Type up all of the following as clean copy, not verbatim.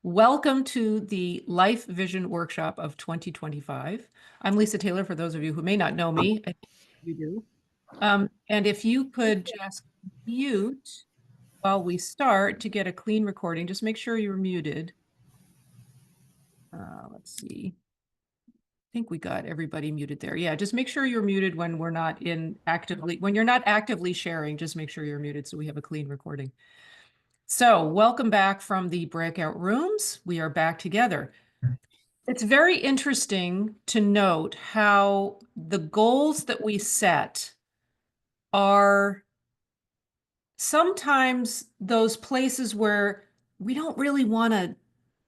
Welcome to the Life Vision Workshop of 2025. I'm Lisa Taylor, for those of you who may not know me. I think you do. And if you could just mute while we start to get a clean recording, just make sure you're muted. Let's see. I think we got everybody muted there. Yeah, just make sure you're muted when you're not actively sharing, just make sure you're muted so we have a clean recording. So welcome back from the breakout rooms. We are back together. It's very interesting to note how the goals that we set are sometimes those places where we don't really want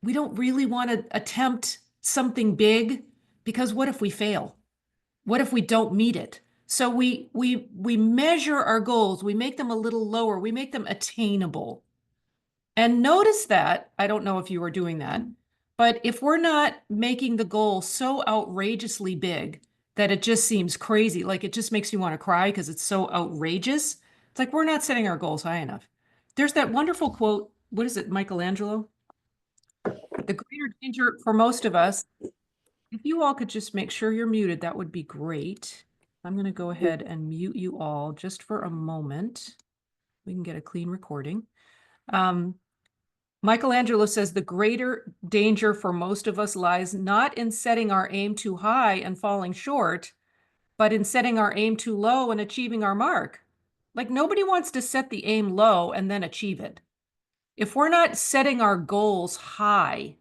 to attempt something big, because what if we fail? What if we don't meet it? So we measure our goals, we make them a little lower, we make them attainable. And notice that, I don't know if you are doing that, but if we're not making the goal so outrageously big that it just seems crazy, like it just makes you want to cry because it's so outrageous, it's like we're not setting our goals high enough. There's that wonderful quote, what is it, Michelangelo? The greater danger for most of us, if you all could just make sure you're muted, that would be great. I'm going to go ahead and mute you all just for a moment. We can get a clean recording. Michelangelo says the greater danger for most of us lies not in setting our aim too high and falling short, but in setting our aim too low and achieving our mark. Like, nobody wants to set the aim low and then achieve it. If we're not setting our goals high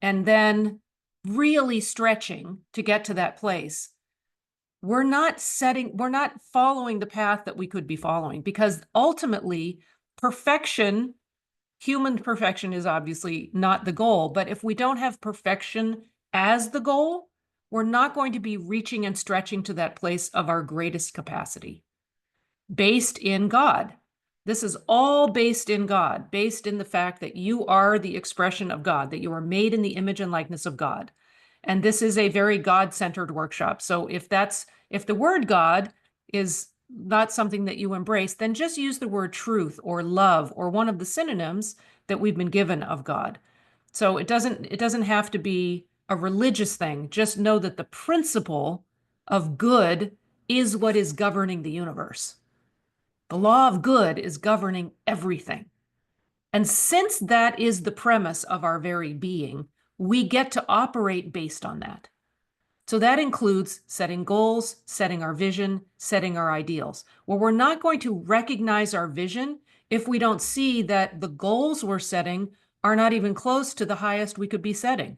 and then really stretching to get to that place, we're not following the path that we could be following, because ultimately human perfection is obviously not the goal, but if we don't have perfection as the goal, we're not going to be reaching and stretching to that place of our greatest capacity, based in God. This is all based in God, based in the fact that you are the expression of God, that you are made in the image and likeness of God. And this is a very God-centered workshop. So if the word God is not something that you embrace, then just use the word truth or love or one of the synonyms that we've been given of God. So it doesn't have to be a religious thing. Just know that the principle of good is what is governing the universe. The law of good is governing everything. And since that is the premise of our very being, we get to operate based on that. So that includes setting goals, setting our vision, setting our ideals. Well, we're not going to recognize our vision if we don't see that the goals we're setting are not even close to the highest we could be setting.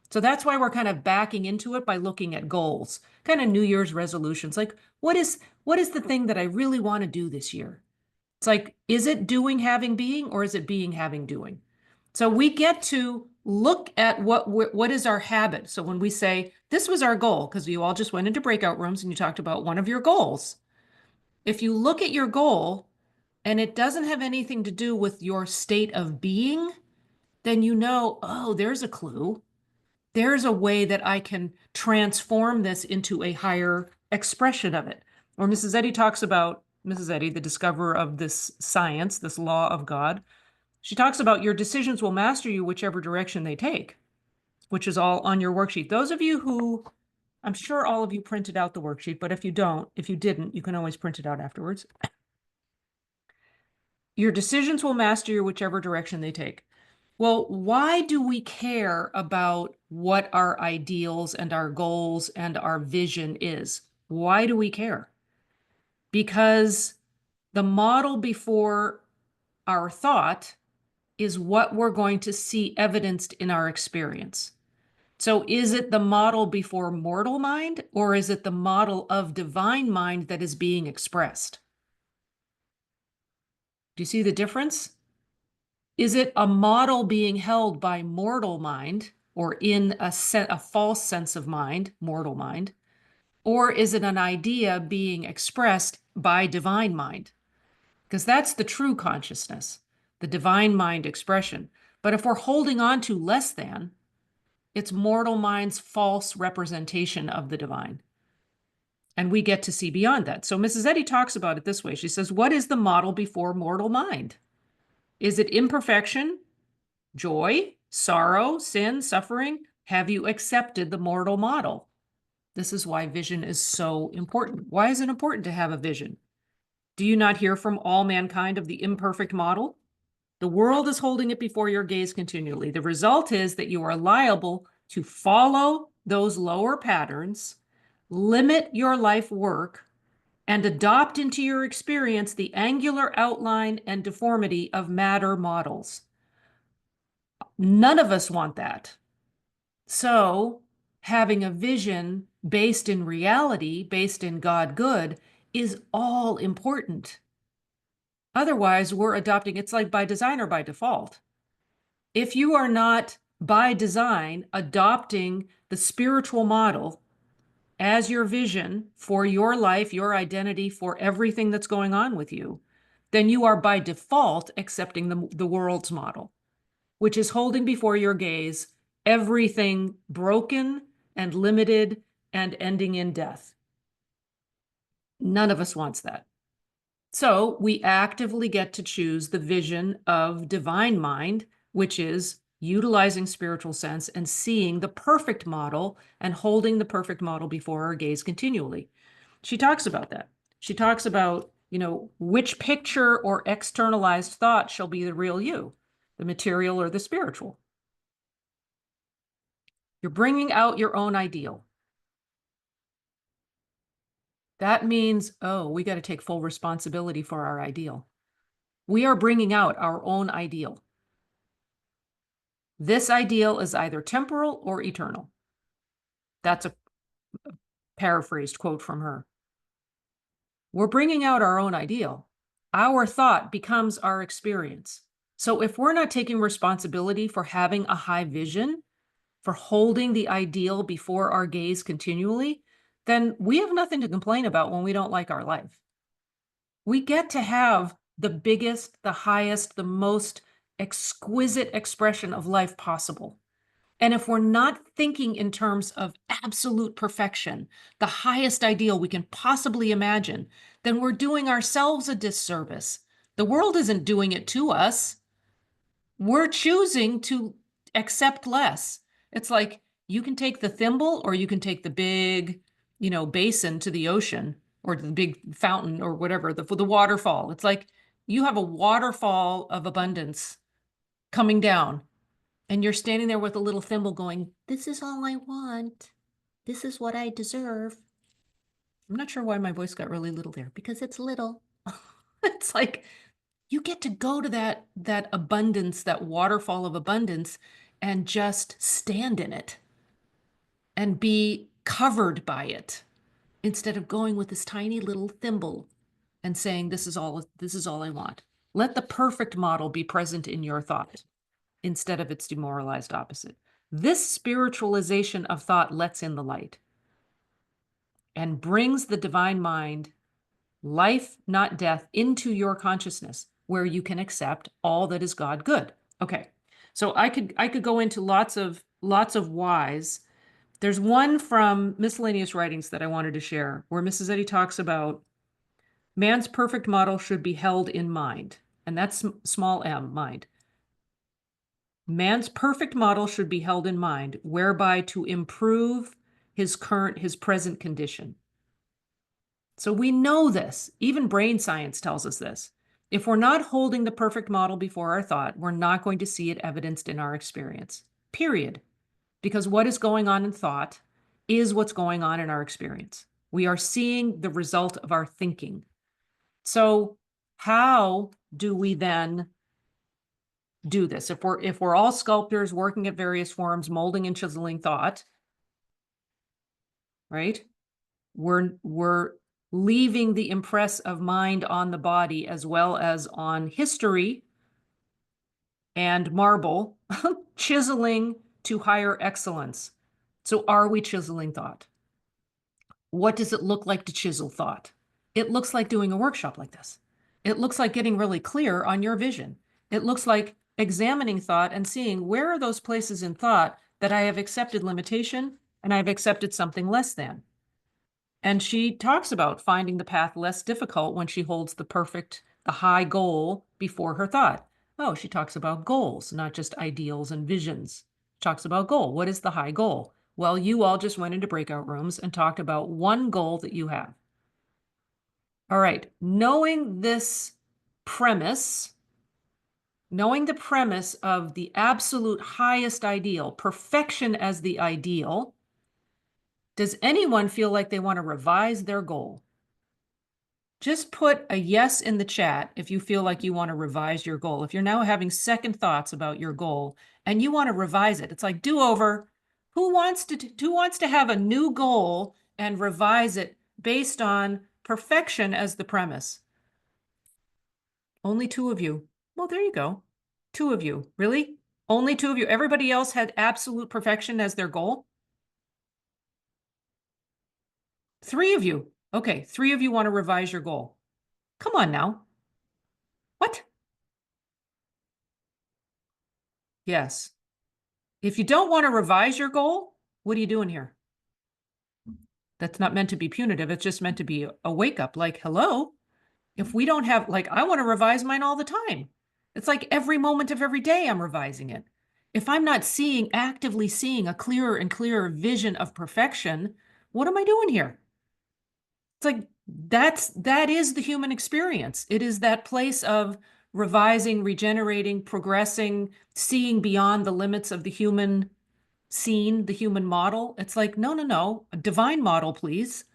So that's why we're kind of backing into it by looking at goals, kind of New Year's resolutions. Like, what is the thing that I really want to do this year? It's like, is it doing, having, being, or is it being, having, doing? So we get to look at what is our habit. So when we say, this was our goal, because you all just went into breakout rooms and you talked about one of your goals. If you look at your goal and it doesn't have anything to do with your state of being, then you know, oh, there's a clue. There's a way that I can transform this into a higher expression of it. Or Mrs. Eddy talks about, Mrs. Eddy, the discoverer of this science, this law of God, she talks about your decisions will master you whichever direction they take, which is all on your worksheet. Those of you who, I'm sure all of you printed out the worksheet, but if you didn't, you can always print it out afterwards. Your decisions will master you whichever direction they take. Well, why do we care about what our ideals and our goals and our vision is? Why do we care? Because the model before our thought is what we're going to see evidenced in our experience. So is it the model before mortal mind, or is it the model of divine mind that is being expressed? Do you see the difference? Is it a model being held by mortal mind, or in a false sense of mind, mortal mind? Or is it an idea being expressed by divine mind? Because that's the true consciousness, the divine mind expression. But if we're holding on to less than, it's mortal mind's false representation of the divine. And we get to see beyond that. So Mrs. Eddy talks about it this way. She says, what is the model before mortal mind? Is it imperfection, Joy, sorrow, sin, suffering? Have you accepted the mortal model? This is why vision is so important. Why is it important to have a vision? Do you not hear from all mankind of the imperfect model? The world is holding it before your gaze continually. The result is that you are liable to follow those lower patterns, limit your life work, and adopt into your experience the angular outline and deformity of matter models. None of us want that. So, having a vision based in reality, based in God good, is all important. Otherwise, we're adopting, it's like by design or by default. If you are not by design adopting the spiritual model as your vision for your life, your identity, for everything that's going on with you, then you are by default accepting the world's model, which is holding before your gaze everything broken and limited and ending in death. None of us wants that. So we actively get to choose the vision of divine mind, which is utilizing spiritual sense and seeing the perfect model and holding the perfect model before our gaze continually. She talks about that. She talks about, which picture or externalized thought shall be the real you, the material or the spiritual. You're bringing out your own ideal. That means, we got to take full responsibility for our ideal. We are bringing out our own ideal. This ideal is either temporal or eternal. That's a paraphrased quote from her. We're bringing out our own ideal. Our thought becomes our experience. So if we're not taking responsibility for having a high vision, for holding the ideal before our gaze continually, then we have nothing to complain about when we don't like our life. We get to have the biggest, the highest, the most exquisite expression of life possible. And if we're not thinking in terms of absolute perfection, the highest ideal we can possibly imagine, then we're doing ourselves a disservice. The world isn't doing it to us. We're choosing to accept less. It's like you can take the thimble or you can take the big, basin to the ocean or the big fountain or whatever, the waterfall. It's like you have a waterfall of abundance coming down. And you're standing there with a little thimble going, this is all I want. This is what I deserve. I'm not sure why my voice got really little there, because it's little. It's like you get to go to that abundance, that waterfall of abundance, and just stand in it and be covered by it instead of going with this tiny little thimble and saying, this is all I want. Let the perfect model be present in your thought instead of its demoralized opposite. This spiritualization of thought lets in the light and brings the divine mind, life, not death, into your consciousness where you can accept all that is God good. Okay, so I could go into lots of whys. There's one from Miscellaneous Writings that I wanted to share where Mrs. Eddy talks about man's perfect model should be held in mind, and that's small m, mind. Man's perfect model should be held in mind, whereby to improve his present condition. So we know this. Even brain science tells us this. If we're not holding the perfect model before our thought, we're not going to see it evidenced in our experience, period. Because what is going on in thought is what's going on in our experience. We are seeing the result of our thinking. So how do we then do this? If we're all sculptors working at various forms, molding and chiseling thought, right? We're leaving the impress of mind on the body as well as on history and marble, chiseling to higher excellence. So are we chiseling thought? What does it look like to chisel thought? It looks like doing a workshop like this. It looks like getting really clear on your vision. It looks like examining thought and seeing where are those places in thought that I have accepted limitation and I've accepted something less than. And she talks about finding the path less difficult when she holds the high goal before her thought. Oh, she talks about goals, not just ideals and visions. She talks about goal. What is the high goal? Well, you all just went into breakout rooms and talked about one goal that you have. All right, knowing this premise, knowing the premise of the absolute highest ideal, perfection as the ideal, does anyone feel like they want to revise their goal? Just put a yes in the chat if you feel like you want to revise your goal. If you're now having second thoughts about your goal and you want to revise it, it's like do over. Who wants to have a new goal and revise it based on perfection as the premise? Only two of you. Well, there you go. Two of you. Really? Only two of you. Everybody else had absolute perfection as their goal? Three of you. Okay, three of you want to revise your goal. Come on now. What? Yes. If you don't want to revise your goal, what are you doing here? That's not meant to be punitive. It's just meant to be a wake up. Like, hello, if we don't have, like, I want to revise mine all the time. It's like every moment of every day I'm revising it. If I'm not actively seeing a clearer and clearer vision of perfection, what am I doing here? It's like that is the human experience. It is that place of revising, regenerating, progressing, seeing beyond the limits of the human scene, the human model. It's like, no, no, no, a divine model, please.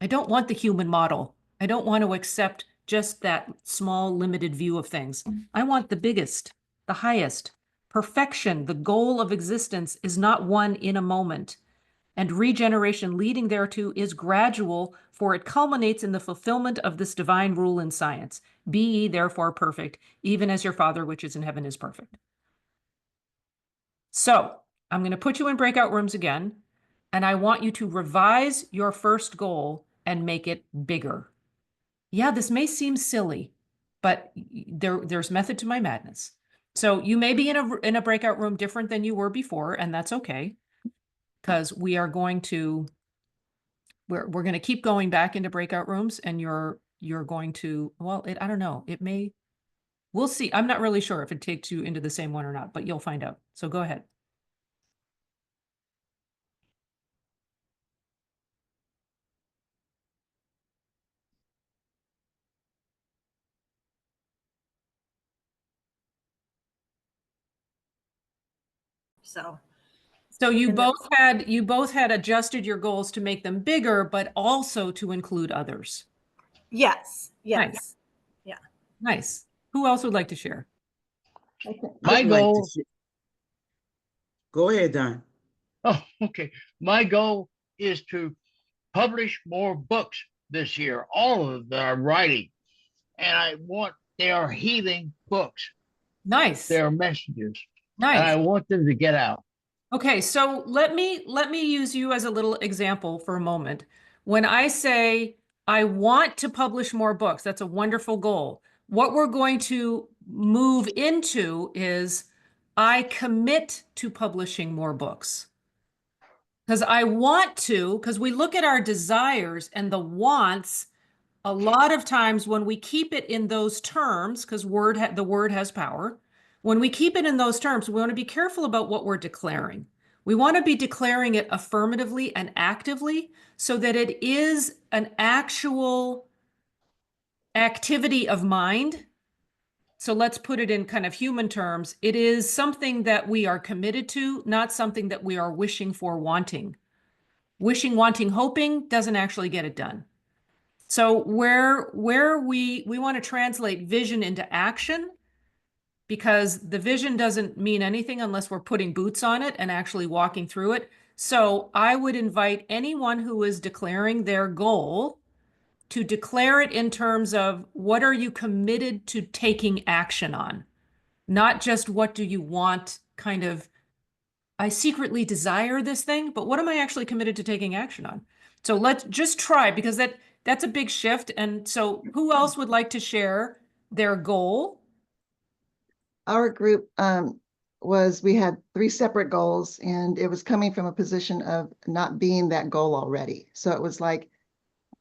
I don't want the human model. I don't want to accept just that small, limited view of things. I want the biggest, the highest. Perfection, the goal of existence, is not one in a moment. And regeneration leading thereto is gradual, for it culminates in the fulfillment of this divine rule in science. Be ye therefore perfect, even as your Father which is in heaven is perfect. So I'm going to put you in breakout rooms again, and I want you to revise your first goal and make it bigger. Yeah, this may seem silly, but there's method to my madness. So you may be in a breakout room different than you were before, and that's okay, because we're going to keep going back into breakout rooms, and you're going to, well, I don't know, we'll see. I'm not really sure if it takes you into the same one or not, but you'll find out. So go ahead. So you both had adjusted your goals to make them bigger, but also to include others. Yes. Yes. Nice. Yeah. Nice. Who else would like to share? My goal. Go ahead, Don. Oh, okay. My goal is to publish more books this year, all of them I'm writing. And they are healing books. Nice. They are messages. Nice. And I want them to get out. Okay, so let me use you as a little example for a moment. When I say I want to publish more books, that's a wonderful goal. What we're going to move into is I commit to publishing more books. Because I want to, because we look at our desires and the wants, a lot of times when we keep it in those terms, because the word has power, when we keep it in those terms, we want to be careful about what we're declaring. We want to be declaring it affirmatively and actively so that it is an actual activity of mind. So let's put it in kind of human terms. It is something that we are committed to, not something that we are wishing for, wanting. Wishing, wanting, hoping doesn't actually get it done. So where we want to translate vision into action, because the vision doesn't mean anything unless we're putting boots on it and actually walking through it. So I would invite anyone who is declaring their goal to declare it in terms of what are you committed to taking action on? Not just what do you want, kind of, I secretly desire this thing, but what am I actually committed to taking action on? So let's just try, because that's a big shift. And so who else would like to share their goal? Our group we had 3 separate goals, and it was coming from a position of not being that goal already. So it was like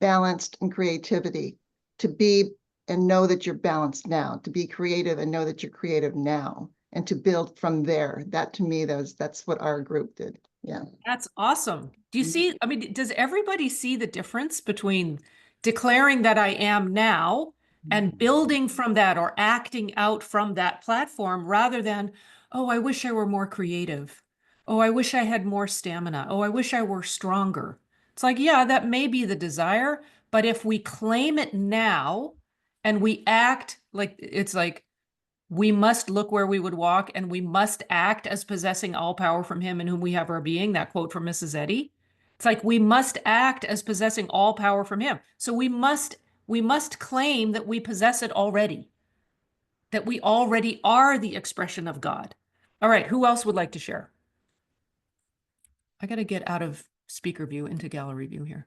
balanced and creativity to be and know that you're balanced now, to be creative and know that you're creative now, and to build from there. That to me, that's what our group did. Yeah. That's awesome. Do you see, I mean, does everybody see the difference between declaring that I am now and building from that or acting out from that platform rather than, oh, I wish I were more creative. Oh, I wish I had more stamina. Oh, I wish I were stronger. It's like, yeah, that may be the desire, but if we claim it now and we act like it's like, we must look where we would walk, and we must act as possessing all power from him in whom we have our being. That quote from Mrs. Eddy. It's like we must act as possessing all power from him. So we must claim that we possess it already, that we already are the expression of God. All right, who else would like to share? I got to get out of speaker view into gallery view here.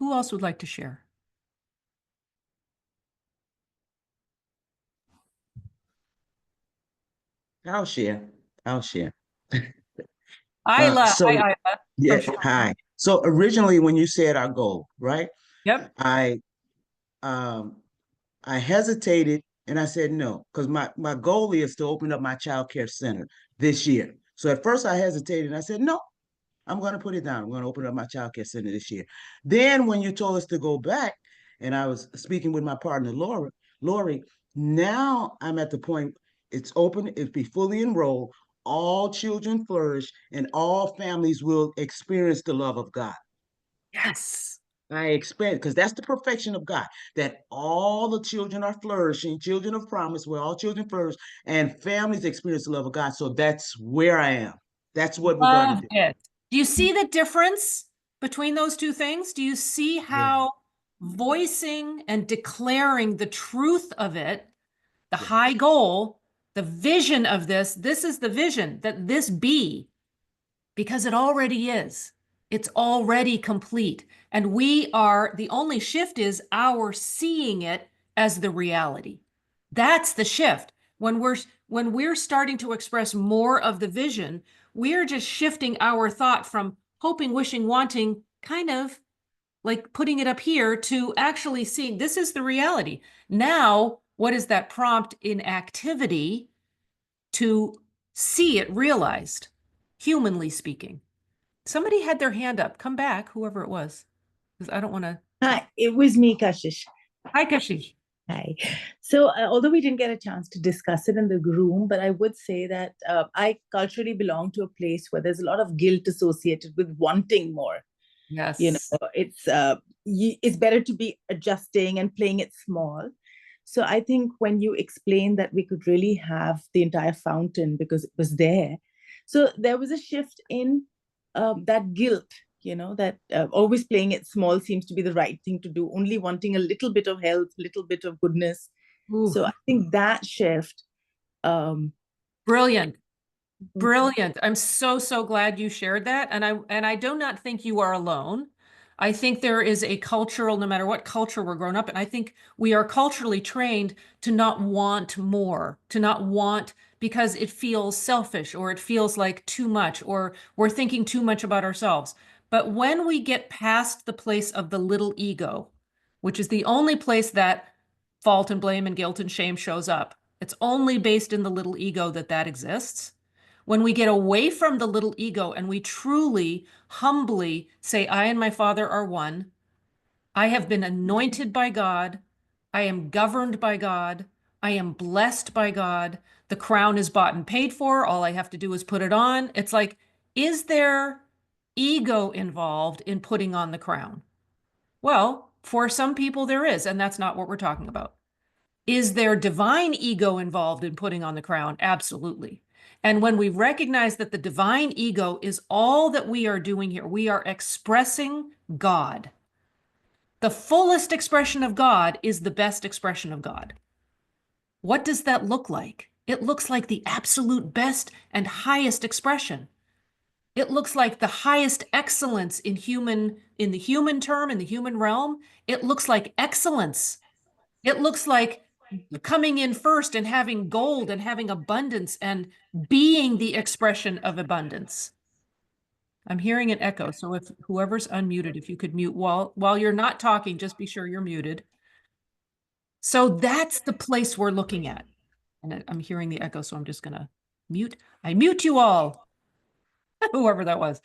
Who else would like to share? I'll share. I'll share. Isla, So hi, Isla. yeah, From- hi. So originally when you said our goal, right? Yep. Um I hesitated and I said no, because my goal is to open up my child care center this year. So at first I hesitated and I said, no, I'm going to put it down. I'm going to open up my child care center this year. Then when you told us to go back, and I was speaking with my partner, Lori, now I'm at the point it's open, it's be fully enrolled, all children flourish, and all families will experience the love of God. Yes. I expect, because that's the perfection of God, that all the children are flourishing, children of promise, where all children flourish, and families experience the love of God. So that's where I am. That's what we're going to Love do. it. Do you see the difference between those two things? Do you see how voicing and declaring the truth of it, the Yeah. high goal, the vision of this is the vision that this be, because it already is. It's already complete. And the only shift is our seeing it as the reality. That's the shift. When we're starting to express more of the vision, we're just shifting our thought from hoping, wishing, wanting, kind of like putting it up here, to actually seeing this is the reality. Now, what is that prompt in activity to see it realized, humanly speaking? Somebody had their hand up. Come back, whoever it was, because I don't want to. Hi, it was me, Kashish. Hi, Kashish. Hi. So, although we didn't get a chance to discuss it in the room, but I would say that I culturally belong to a place where there's a lot of guilt associated with wanting more. Yes. You know, it's better to be adjusting and playing it small. So I think when you explain that we could really have the entire fountain because it was there, so there was a shift in that guilt. That always playing it small seems to be the right thing to do, only wanting a little bit of health, little bit of goodness. Ooh. So I think that shift. Brilliant. Brilliant. I'm so glad you shared that. And I do not think you are alone. I think there is a cultural, no matter what culture we're grown up in, I think we are culturally trained to not want more, to not want because it feels selfish or it feels like too much or we're thinking too much about ourselves. But when we get past the place of the little ego, which is the only place that fault and blame and guilt and shame shows up, it's only based in the little ego that exists. When we get away from the little ego and we truly, humbly say, I and my Father are one. I have been anointed by God. I am governed by God. I am blessed by God. The crown is bought and paid for. All I have to do is put it on. It's like, is there ego involved in putting on the crown? Well, for some people there is, and that's not what we're talking about. Is there divine ego involved in putting on the crown? Absolutely. And when we recognize that the divine ego is all that we are doing here, we are expressing God. The fullest expression of God is the best expression of God. What does that look like? It looks like the absolute best and highest expression. It looks like the highest excellence in the human term, in the human realm. It looks like excellence. It looks like coming in first and having gold and having abundance and being the expression of abundance. I'm hearing an echo. So if whoever's unmuted, if you could mute while you're not talking, just be sure you're muted. So that's the place we're looking at. And I'm hearing the echo, so I'm just gonna mute. I mute you all, whoever that was.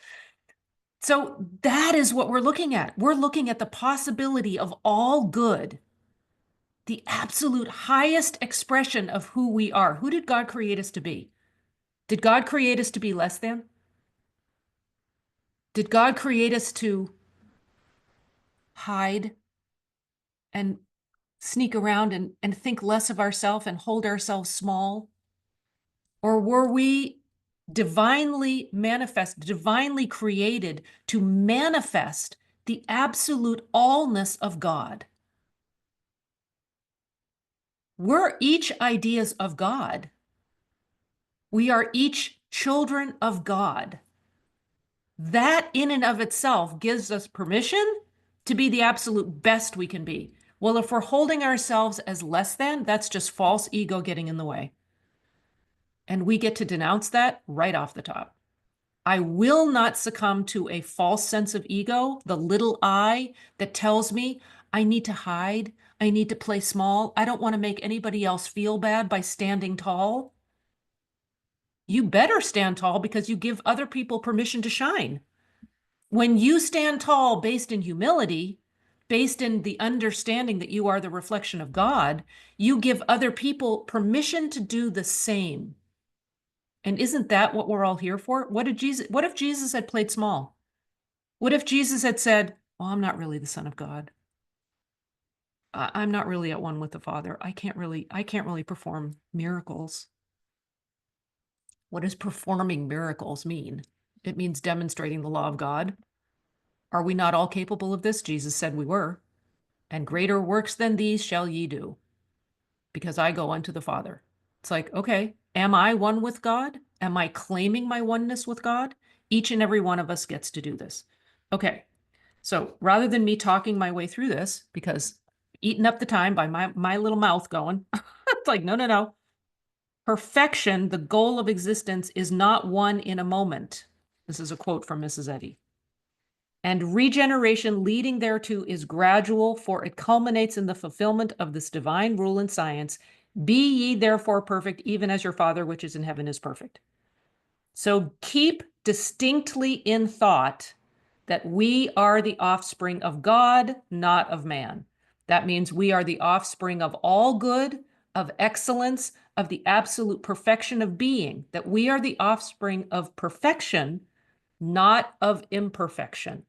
So that is what we're looking at. We're looking at the possibility of all good, the absolute highest expression of who we are. Who did God create us to be? Did God create us to be less than? Did God create us to hide and sneak around and think less of ourselves and hold ourselves small? Or were we divinely created to manifest the absolute allness of God? We're each ideas of God. We are each children of God. That in and of itself gives us permission to be the absolute best we can be. Well, if we're holding ourselves as less than, that's just false ego getting in the way. And we get to denounce that right off the top. I will not succumb to a false sense of ego, the little I that tells me I need to hide, I need to play small, I don't want to make anybody else feel bad by standing tall. You better stand tall because you give other people permission to shine. When you stand tall based in humility, based in the understanding that you are the reflection of God, you give other people permission to do the same. And isn't that what we're all here for? What if Jesus had played small? What if Jesus had said, "Well, I'm not really the Son of God. I'm not really at one with the Father. I can't really perform miracles." What does performing miracles mean? It means demonstrating the law of God. Are we not all capable of this? Jesus said we were. And greater works than these shall ye do, because I go unto the Father. It's like, okay, am I one with God? Am I claiming my oneness with God? Each and every one of us gets to do this. Okay, so rather than me talking my way through this, because eating up the time by my little mouth going, it's like, no. Perfection, the goal of existence, is not won in a moment. This is a quote from Mrs. Eddy. And regeneration leading thereto is gradual, for it culminates in the fulfillment of this divine rule in science. Be ye therefore perfect, even as your Father which is in heaven is perfect. So keep distinctly in thought that we are the offspring of God, not of man. That means we are the offspring of all good, of excellence, of the absolute perfection of being, that we are the offspring of perfection, not of imperfection.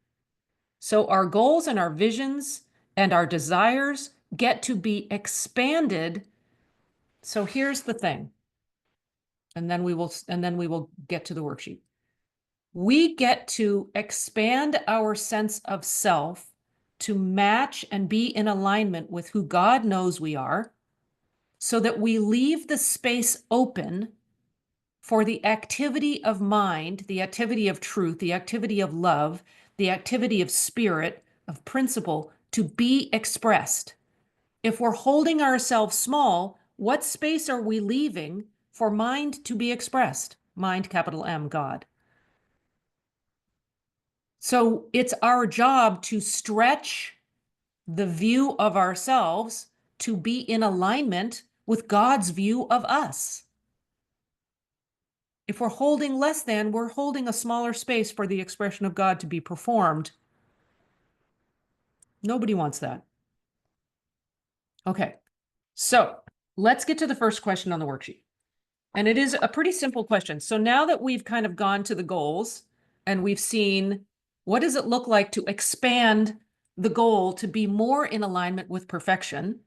So our goals and our visions and our desires get to be expanded. So here's the thing. And then we will get to the worksheet. We get to expand our sense of self to match and be in alignment with who God knows we are, so that we leave the space open for the activity of mind, the activity of truth, the activity of love, the activity of spirit, of principle to be expressed. If we're holding ourselves small, what space are we leaving for mind to be expressed? Mind, capital M, God. So it's our job to stretch the view of ourselves to be in alignment with God's view of us. If we're holding less than, we're holding a smaller space for the expression of God to be performed. Nobody wants that. Okay, so let's get to the first question on the worksheet. And it is a pretty simple question. So now that we've kind of gone to the goals and we've seen what does it look like to expand the goal to be more in alignment with perfection,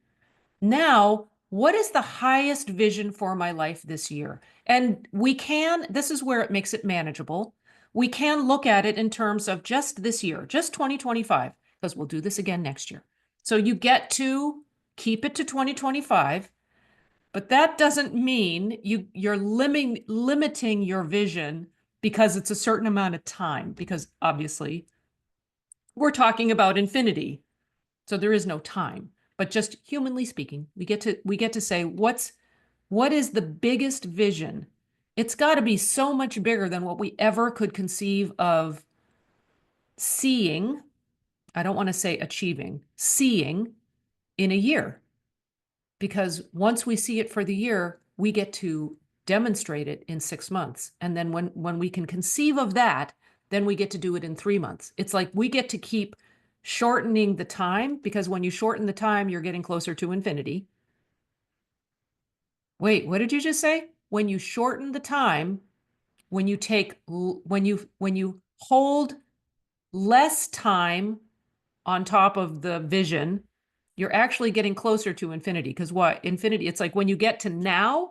now what is the highest vision for my life this year? And this is where it makes it manageable. We can look at it in terms of just this year, just 2025, because we'll do this again next year. So you get to keep it to 2025, but that doesn't mean you're limiting your vision because it's a certain amount of time, because obviously we're talking about infinity. So there is no time, but just humanly speaking, we get to say, what is the biggest vision? It's got to be so much bigger than what we ever could conceive of seeing, I don't want to say achieving, seeing in a year. Because once we see it for the year, we get to demonstrate it in 6 months. And then when we can conceive of that, then we get to do it in 3 months. It's like we get to keep shortening the time, because when you shorten the time, you're getting closer to infinity. Wait, what did you just say? When you shorten the time, when you hold less time on top of the vision, you're actually getting closer to infinity. Because what? Infinity, it's like when you get to now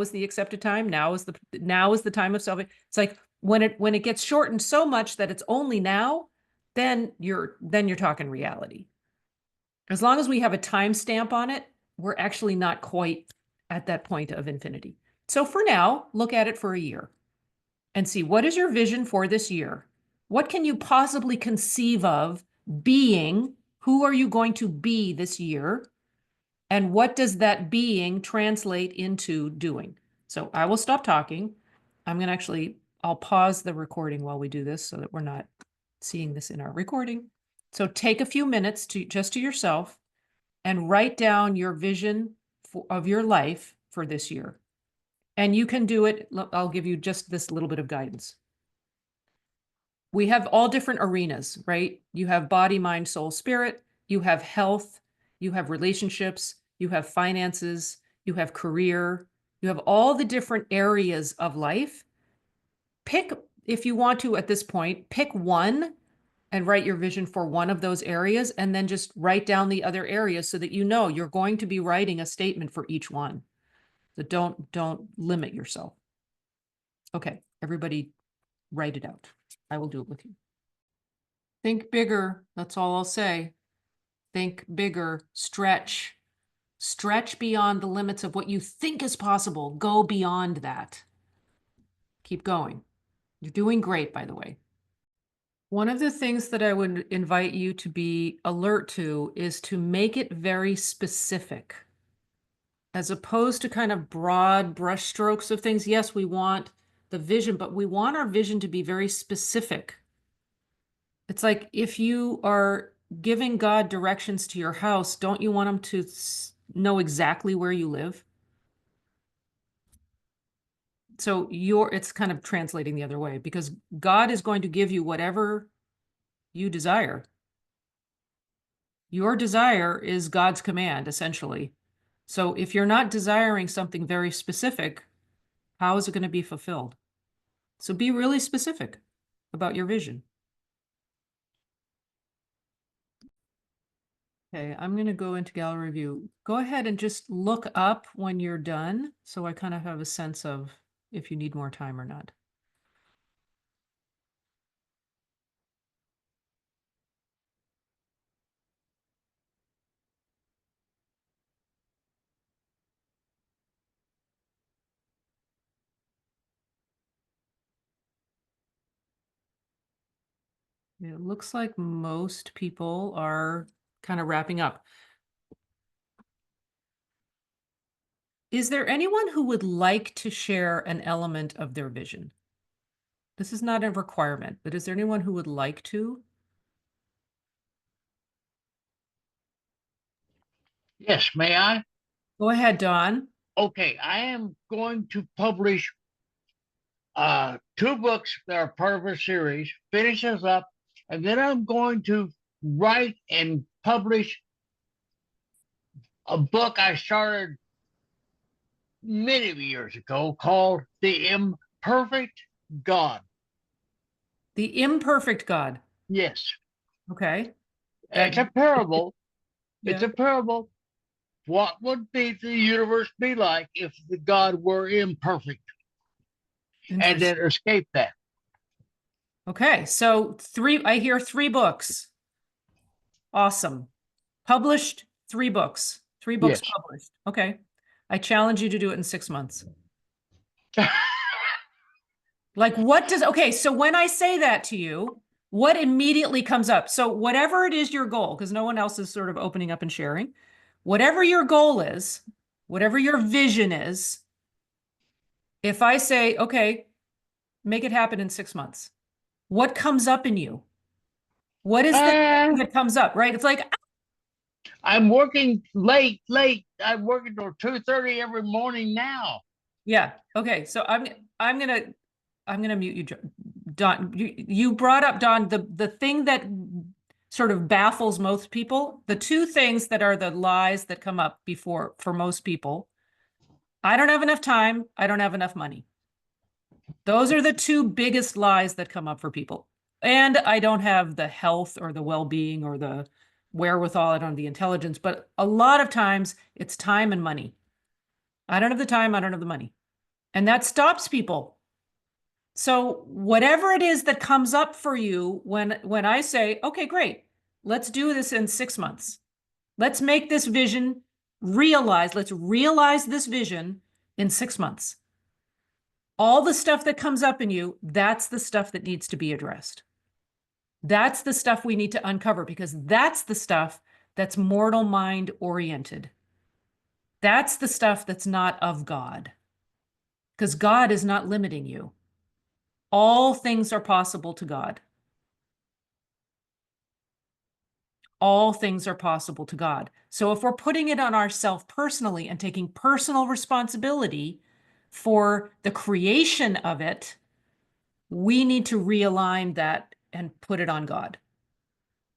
is the accepted time, now is the time of salvation. It's like when it gets shortened so much that it's only now, then you're talking reality. As long as we have a timestamp on it, we're actually not quite at that point of infinity. So for now, look at it for a year and see, what is your vision for this year? What can you possibly conceive of being? Who are you going to be this year? And what does that being translate into doing? So I will stop talking. I'll pause the recording while we do this so that we're not seeing this in our recording. So take a few minutes just to yourself and write down your vision of your life for this year. And you can do it. I'll give you just this little bit of guidance. We have all different arenas, right? You have body, mind, soul, spirit. You have health. You have relationships. You have finances. You have career. You have all the different areas of life. Pick, if you want to at this point, pick one and write your vision for one of those areas, and then just write down the other areas so that you know you're going to be writing a statement for each one. So don't limit yourself. Okay, everybody write it out. I will do it with you. Think bigger. That's all I'll say. Think bigger. Stretch. Stretch beyond the limits of what you think is possible. Go beyond that. Keep going. You're doing great, by the way. One of the things that I would invite you to be alert to is to make it very specific, as opposed to kind of broad brushstrokes of things. Yes, we want the vision, but we want our vision to be very specific. It's like if you are giving God directions to your house, don't you want him to know exactly where you live? So it's kind of translating the other way, because God is going to give you whatever you desire. Your desire is God's command, essentially. So if you're not desiring something very specific, how is it going to be fulfilled? So be really specific about your vision. Okay, I'm going to go into gallery view. Go ahead and just look up when you're done, so I kind of have a sense of if you need more time or not. It looks like most people are kind of wrapping up. Is there anyone who would like to share an element of their vision? This is not a requirement, but is there anyone who would like to? Yes, may I? Go ahead, Dawn. Okay, I am going to publish 2 books that are part of a series, finish this up, and then I'm going to write and publish a book I started many years ago called The Imperfect God. The Imperfect God. Yes. Okay. It's a parable. It's Yeah. a parable. What would the universe be like if the God were imperfect? And then escape that. Okay, so I hear 3 books. Awesome. Published 3 books. 3 books Yes. published. Okay. I challenge you to do it in 6 months. Like okay, so when I say that to you, what immediately comes up? So whatever it is your goal, because no one else is sort of opening up and sharing, whatever your goal is, whatever your vision is, if I say, okay, make it happen in 6 months, what comes up in you? What is the Uh, thing that comes up, right? It's like, I'm working late. I'm working till 2:30 every morning now. yeah, okay. So I'm gonna mute you, Don. You brought up, Don, the thing that sort of baffles most people, the two things that are the lies that come up before for most people. I don't have enough time. I don't have enough money. Those are the two biggest lies that come up for people. And I don't have the health or the well-being or the wherewithal, I don't have the intelligence, but a lot of times it's time and money. I don't have the time, I don't have the money. And that stops people. So whatever it is that comes up for you when I say, okay, great, let's do this in 6 months. Let's make this vision let's realize this vision in 6 months. All the stuff that comes up in you, that's the stuff that needs to be addressed. That's the stuff we need to uncover because that's the stuff that's mortal mind oriented. That's the stuff that's not of God. Because God is not limiting you. All things are possible to God. All things are possible to God. So if we're putting it on ourselves personally and taking personal responsibility for the creation of it, we need to realign that and put it on God.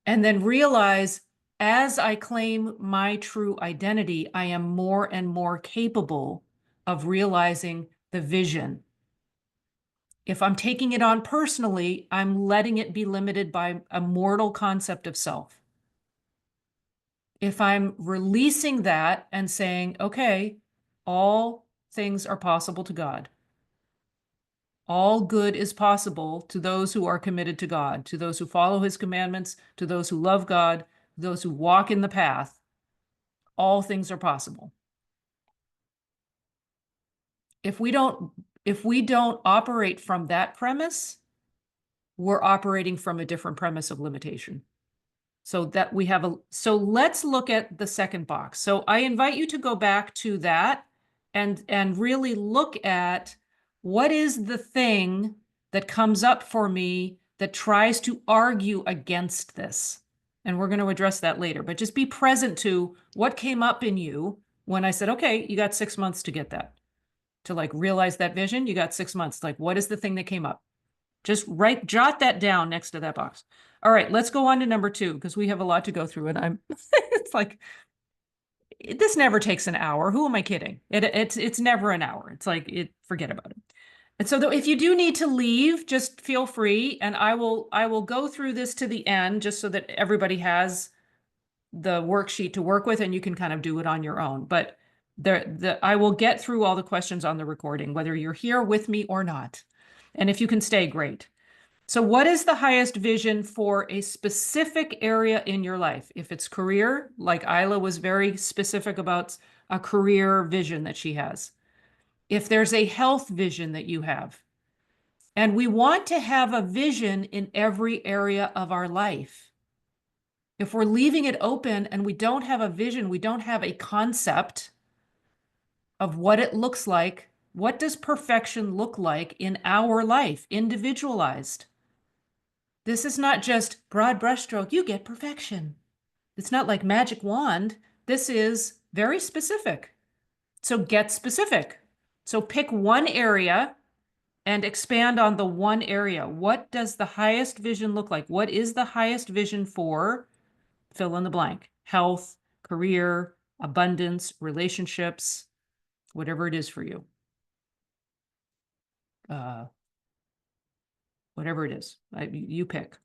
And then realize as I claim my true identity, I am more and more capable of realizing the vision. If I'm taking it on personally, I'm letting it be limited by a mortal concept of self. If I'm releasing that and saying, okay, all things are possible to God. All good is possible to those who are committed to God, to those who follow his commandments, to those who love God, those who walk in the path. All things are possible. If we don't operate from that premise, we're operating from a different premise of limitation. So let's look at the second box. So I invite you to go back to that and really look at what is the thing that comes up for me that tries to argue against this. And we're going to address that later, but just be present to what came up in you when I said, okay, you got 6 months to get that, to like realize that vision. You got 6 months. Like, what is the thing that came up? Just jot that down next to that box. All right, let's go on to number 2 because we have a lot to go through and it's like, this never takes an hour. Who am I kidding? It's never an hour. It's like, forget about it. And so if you do need to leave, just feel free and I will go through this to the end just so that everybody has the worksheet to work with and you can kind of do it on your own. But I will get through all the questions on the recording, whether you're here with me or not. And if you can stay, great. So what is the highest vision for a specific area in your life? If it's career, like Isla was very specific about a career vision that she has. If there's a health vision that you have. And we want to have a vision in every area of our life. If we're leaving it open and we don't have a vision, we don't have a concept of what it looks like. What does perfection look like in our life, individualized? This is not just broad brushstroke, you get perfection. It's not like magic wand. This is very specific. So get specific. So pick one area and expand on the one area. What does the highest vision look like? What is the highest vision for fill in the blank? Health, career, abundance, relationships, whatever it is for you. Whatever it is, you pick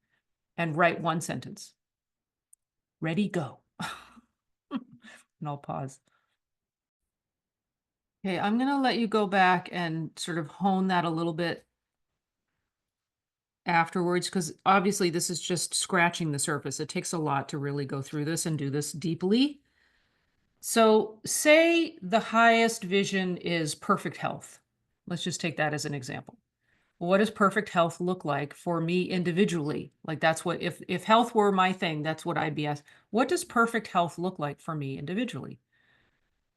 and write one sentence. Ready, go. And I'll pause. Okay, I'm going to let you go back and sort of hone that a little bit afterwards, because obviously this is just scratching the surface. It takes a lot to really go through this and do this deeply. So say the highest vision is perfect health. Let's just take that as an example. What does perfect health look like for me individually? Like that's what, if health were my thing, that's what I'd be asked. What does perfect health look like for me individually?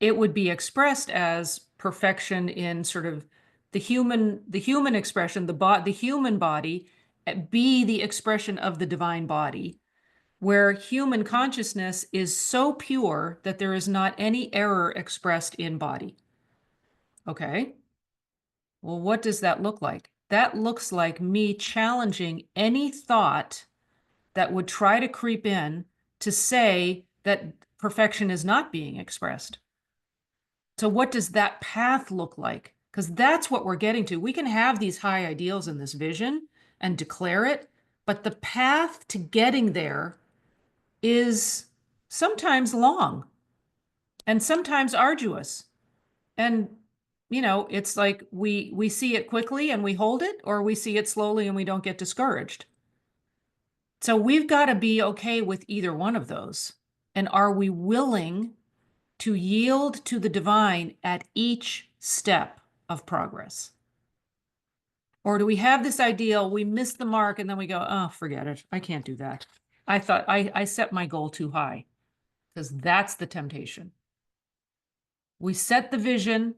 It would be expressed as perfection in sort of the human expression, the human body, be the expression of the divine body. where human consciousness is so pure that there is not any error expressed in body. Okay. Well, what does that look like? That looks like me challenging any thought that would try to creep in to say that perfection is not being expressed. So what does that path look like? Because that's what we're getting to. We can have these high ideals in this vision and declare it, but the path to getting there is sometimes long and sometimes arduous. And it's like we see it quickly and we hold it, or we see it slowly and we don't get discouraged. So we've got to be okay with either one of those. And are we willing to yield to the divine at each step of progress? Or do we have this ideal, we miss the mark, and then we go, oh, forget it. I can't do that. I thought I set my goal too high, because that's the temptation. We set the vision,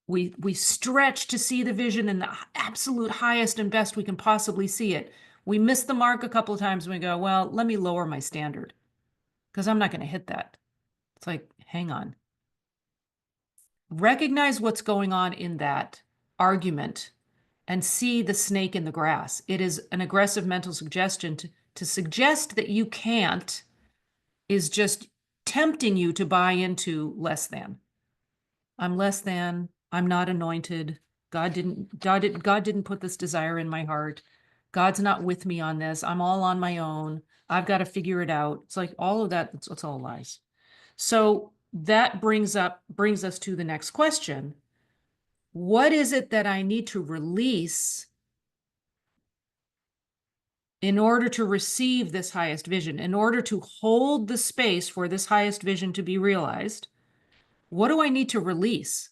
we stretch to see the vision in the absolute highest and best we can possibly see it. We miss the mark a couple of times and we go, well, let me lower my standard because I'm not going to hit that. It's like, hang on. Recognize what's going on in that argument and see the snake in the grass. It is an aggressive mental suggestion. To suggest that you can't is just tempting you to buy into less than. I'm less than, I'm not anointed. God didn't put this desire in my heart. God's not with me on this. I'm all on my own. I've got to figure it out. It's like all of that, it's all lies. So that brings us to the next question. What is it that I need to release in order to receive this highest vision, in order to hold the space for this highest vision to be realized? What do I need to release?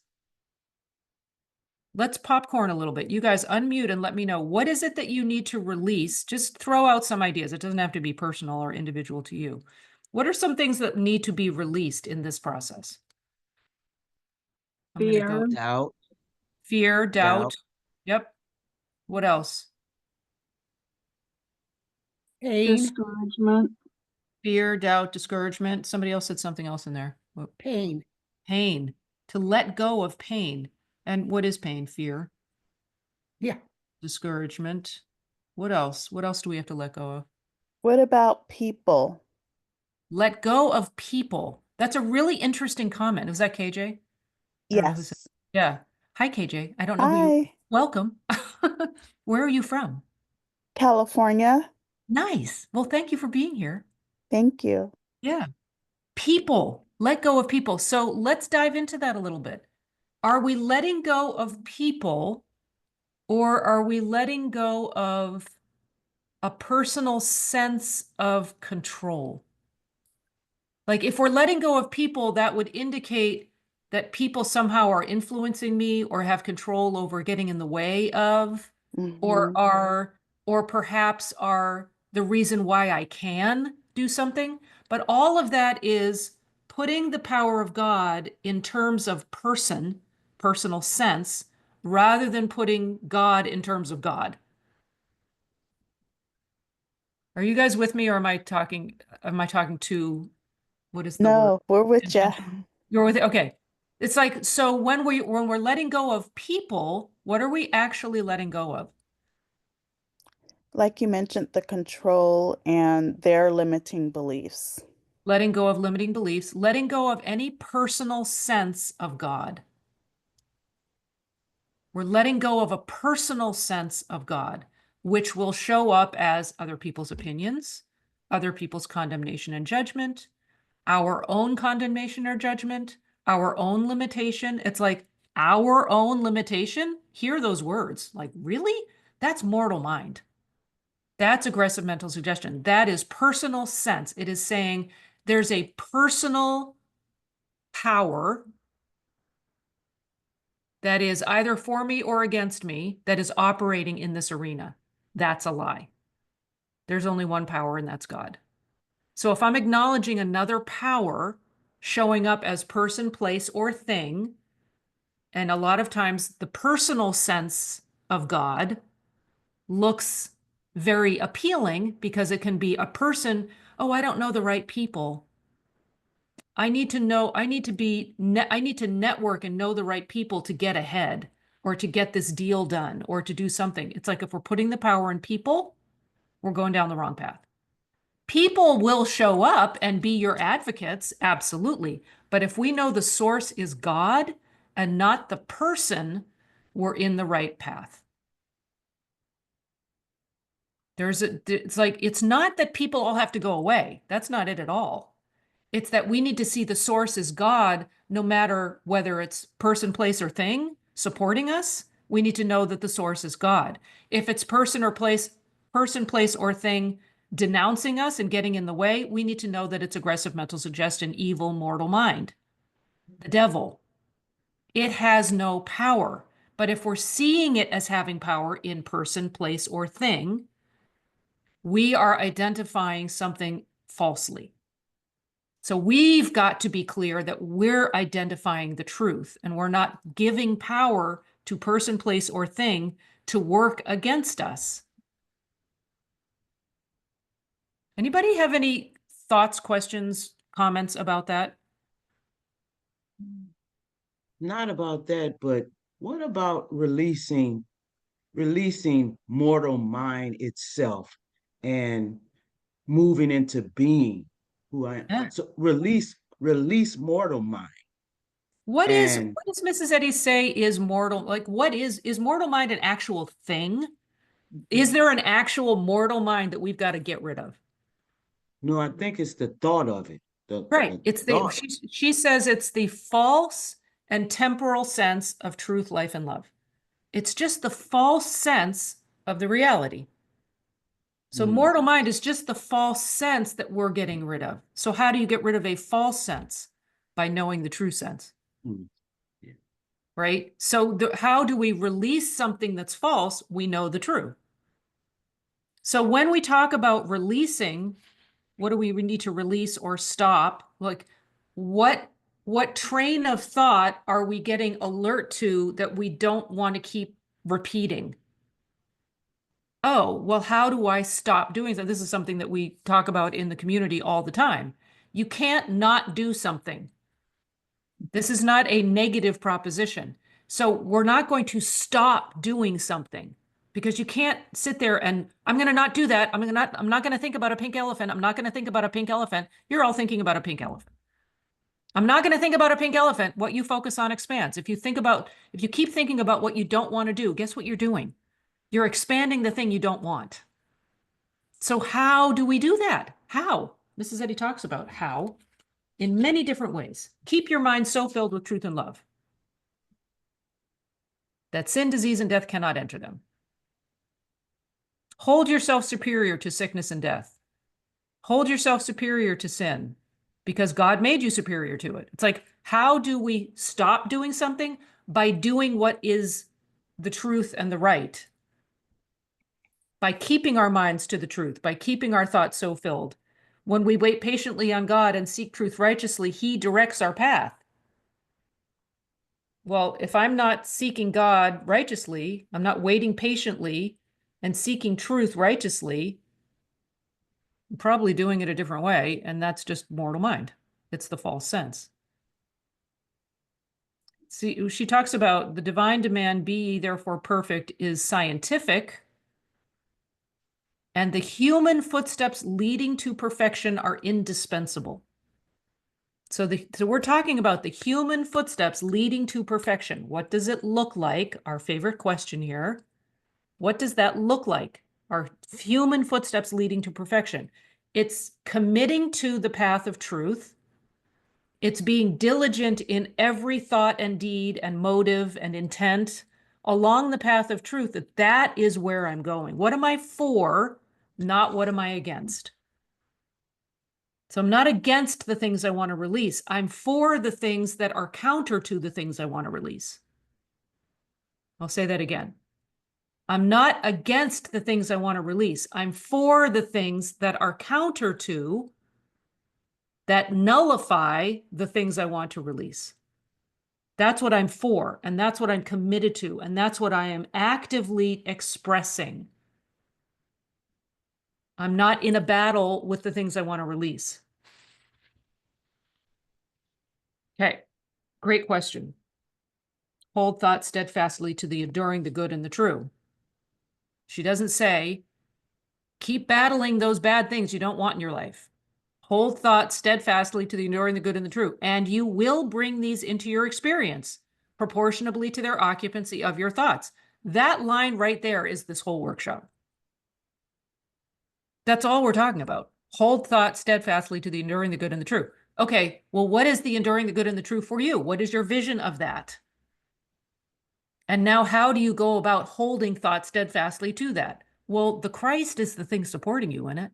Let's popcorn a little bit. You guys unmute and let me know, what is it that you need to release? Just throw out some ideas. It doesn't have to be personal or individual to you. What are some things that need to be released in this process? I'm going to go Doubt. fear, doubt. Yep. What else? Pain. Discouragement. Fear, doubt, discouragement. Somebody else said something else in there. Pain. Pain. To let go of pain. And what is pain? Fear. Yeah. Discouragement. What else? What else do we have to let go of? What about people? Let go of people. That's a really interesting comment. Was that KJ? I don't know who said- Yes. Yeah. Hi, KJ. I don't know who you. Hi, Welcome. Where are you from? California. Nice. Well, thank you for being here. Thank you. Yeah. People. Let go of people. So let's dive into that a little bit. Are we letting go of people, or are we letting go of a personal sense of control? Like if we're letting go of people, that would indicate that people somehow are influencing me or have control over getting in the way of, or Mhm. or perhaps are the reason why I can do something. But all of that is putting the power of God in terms of personal sense, rather than putting God in terms of God. Are you guys with me, or am I talking to, what is the word? No, we're with you. You're with it. Okay. It's like, so when we're letting go of people, what are we actually letting go of? Like you mentioned, the control and their limiting beliefs. Letting go of limiting beliefs, letting go of any personal sense of God. We're letting go of a personal sense of God, which will show up as other people's opinions, other people's condemnation and judgment, our own condemnation or judgment, our own limitation. It's like our own limitation. Hear those words. Like, really? That's mortal mind. That's aggressive mental suggestion. That is personal sense. It is saying there's a personal power that is either for me or against me that is operating in this arena. That's a lie. There's only one power, and that's God. So if I'm acknowledging another power showing up as person, place, or thing, and a lot of times the personal sense of God looks very appealing because it can be a person. oh, I don't know the right people. I need to know, I need to network and know the right people to get ahead or to get this deal done or to do something. It's like if we're putting the power in people, we're going down the wrong path. People will show up and be your advocates, absolutely. But if we know the source is God and not the person, we're in the right path. It's like, it's not that people all have to go away. That's not it at all. It's that we need to see the source as God, no matter whether it's person, place, or thing supporting us. We need to know that the source is God. If it's person, place, or thing denouncing us and getting in the way, we need to know that it's aggressive mental suggestion, evil, mortal mind, the devil. It has no power. But if we're seeing it as having power in person, place, or thing, we are identifying something falsely. So we've got to be clear that we're identifying the truth and we're not giving power to person, place, or thing to work against us. Anybody have any thoughts, questions, comments about that? Not about that, but what about releasing mortal mind itself and moving into being who I am? Yeah. So release mortal mind. What And does Mrs. Eddy say is mortal? Like, is mortal mind an actual thing? Is there an actual mortal mind that we've got to get rid of? no, I think it's the thought of it. Right. The It's thought. she says it's the false and temporal sense of truth, life, and love. It's just the false sense of the reality. So mortal mind is just the false sense that we're getting rid of. So how do you get rid of a false sense? By knowing the true sense. Mm. Yeah. Right? So how do we release something that's false? We know the true. So when we talk about releasing, what do we need to release or stop? Like what train of thought are we getting alert to that we don't want to keep repeating? Oh, well, how do I stop doing so? This is something that we talk about in the community all the time. You can't not do something. This is not a negative proposition. So we're not going to stop doing something because you can't sit there and I'm going to not do that. I'm not going to think about a pink elephant. I'm not going to think about a pink elephant. You're all thinking about a pink elephant. I'm not going to think about a pink elephant. What you focus on expands. If you keep thinking about what you don't want to do, guess what you're doing? You're expanding the thing you don't want. So how do we do that? How? Mrs. Eddy talks about how in many different ways. Keep your mind so filled with truth and love that sin, disease, and death cannot enter them. Hold yourself superior to sickness and death. Hold yourself superior to sin because God made you superior to it. It's like, how do we stop doing something? By doing what is the truth and the right. By keeping our minds to the truth, by keeping our thoughts so filled. When we wait patiently on God and seek truth righteously, He directs our path. Well, if I'm not seeking God righteously, I'm not waiting patiently and seeking truth righteously, I'm probably doing it a different way, and that's just mortal mind. It's the false sense. See, she talks about the divine demand, be ye therefore perfect, is scientific, and the human footsteps leading to perfection are indispensable. So we're talking about the human footsteps leading to perfection. What does it look like? Our favorite question here. What does that look like? Our human footsteps leading to perfection. It's committing to the path of truth. It's being diligent in every thought and deed and motive and intent along the path of truth, that is where I'm going. What am I for? Not what am I against? So I'm not against the things I want to release. I'm for the things that are counter to the things I want to release. I'll say that again. I'm not against the things I want to release. I'm for the things that are counter to, that nullify the things I want to release. That's what I'm for, and that's what I'm committed to, and that's what I am actively expressing. I'm not in a battle with the things I want to release. Okay, great question. Hold thought steadfastly to the enduring, the good, and the true. She doesn't say, keep battling those bad things you don't want in your life. Hold thought steadfastly to the enduring, the good, and the true, and you will bring these into your experience proportionably to their occupancy of your thoughts. That line right there is this whole workshop. That's all we're talking about. Hold thought steadfastly to the enduring, the good, and the true. Okay, well, what is the enduring, the good, and the true for you? What is your vision of that? And now how do you go about holding thought steadfastly to that? Well, the Christ is the thing supporting you in it.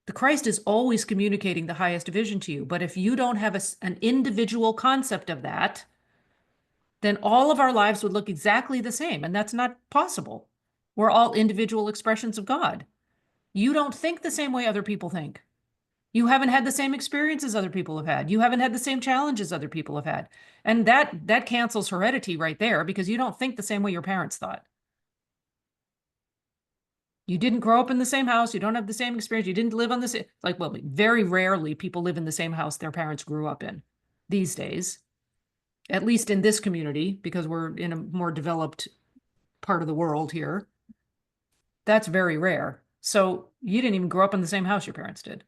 The Christ is always communicating the highest vision to you. But if you don't have an individual concept of that, then all of our lives would look exactly the same. And that's not possible. We're all individual expressions of God. You don't think the same way other people think. You haven't had the same experiences other people have had. You haven't had the same challenges other people have had. And that cancels heredity right there, because you don't think the same way your parents thought. You didn't grow up in the same house. You don't have the same experience. You didn't live on the same, like, well, very rarely people live in the same house their parents grew up in these days, at least in this community, because we're in a more developed part of the world here. That's very rare. So you didn't even grow up in the same house your parents did,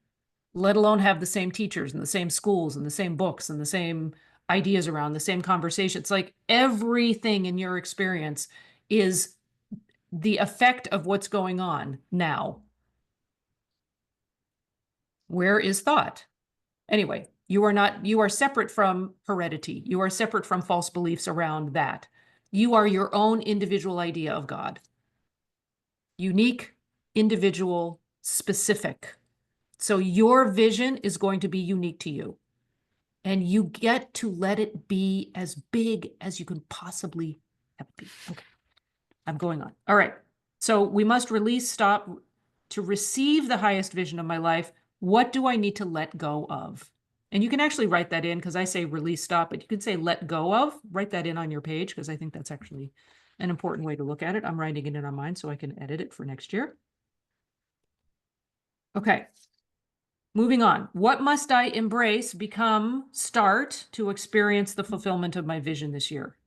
let alone have the same teachers and the same schools and the same books and the same ideas around, the same conversations. Like, everything in your experience is the effect of what's going on now. Where is thought? Anyway, you are separate from heredity. You are separate from false beliefs around that. You are your own individual idea of God. Unique, individual, specific. So your vision is going to be unique to you. And you get to let it be as big as you can possibly have it be. Okay, I'm going on. All right. So we must release, stop. To receive the highest vision of my life, what do I need to let go of? And you can actually write that in, because I say release, stop, but you could say let go of. Write that in on your page, because I think that's actually an important way to look at it. I'm writing it in on mine so I can edit it for next year. Okay. Moving on. What must I embrace, become, start to experience the fulfillment of my vision this year?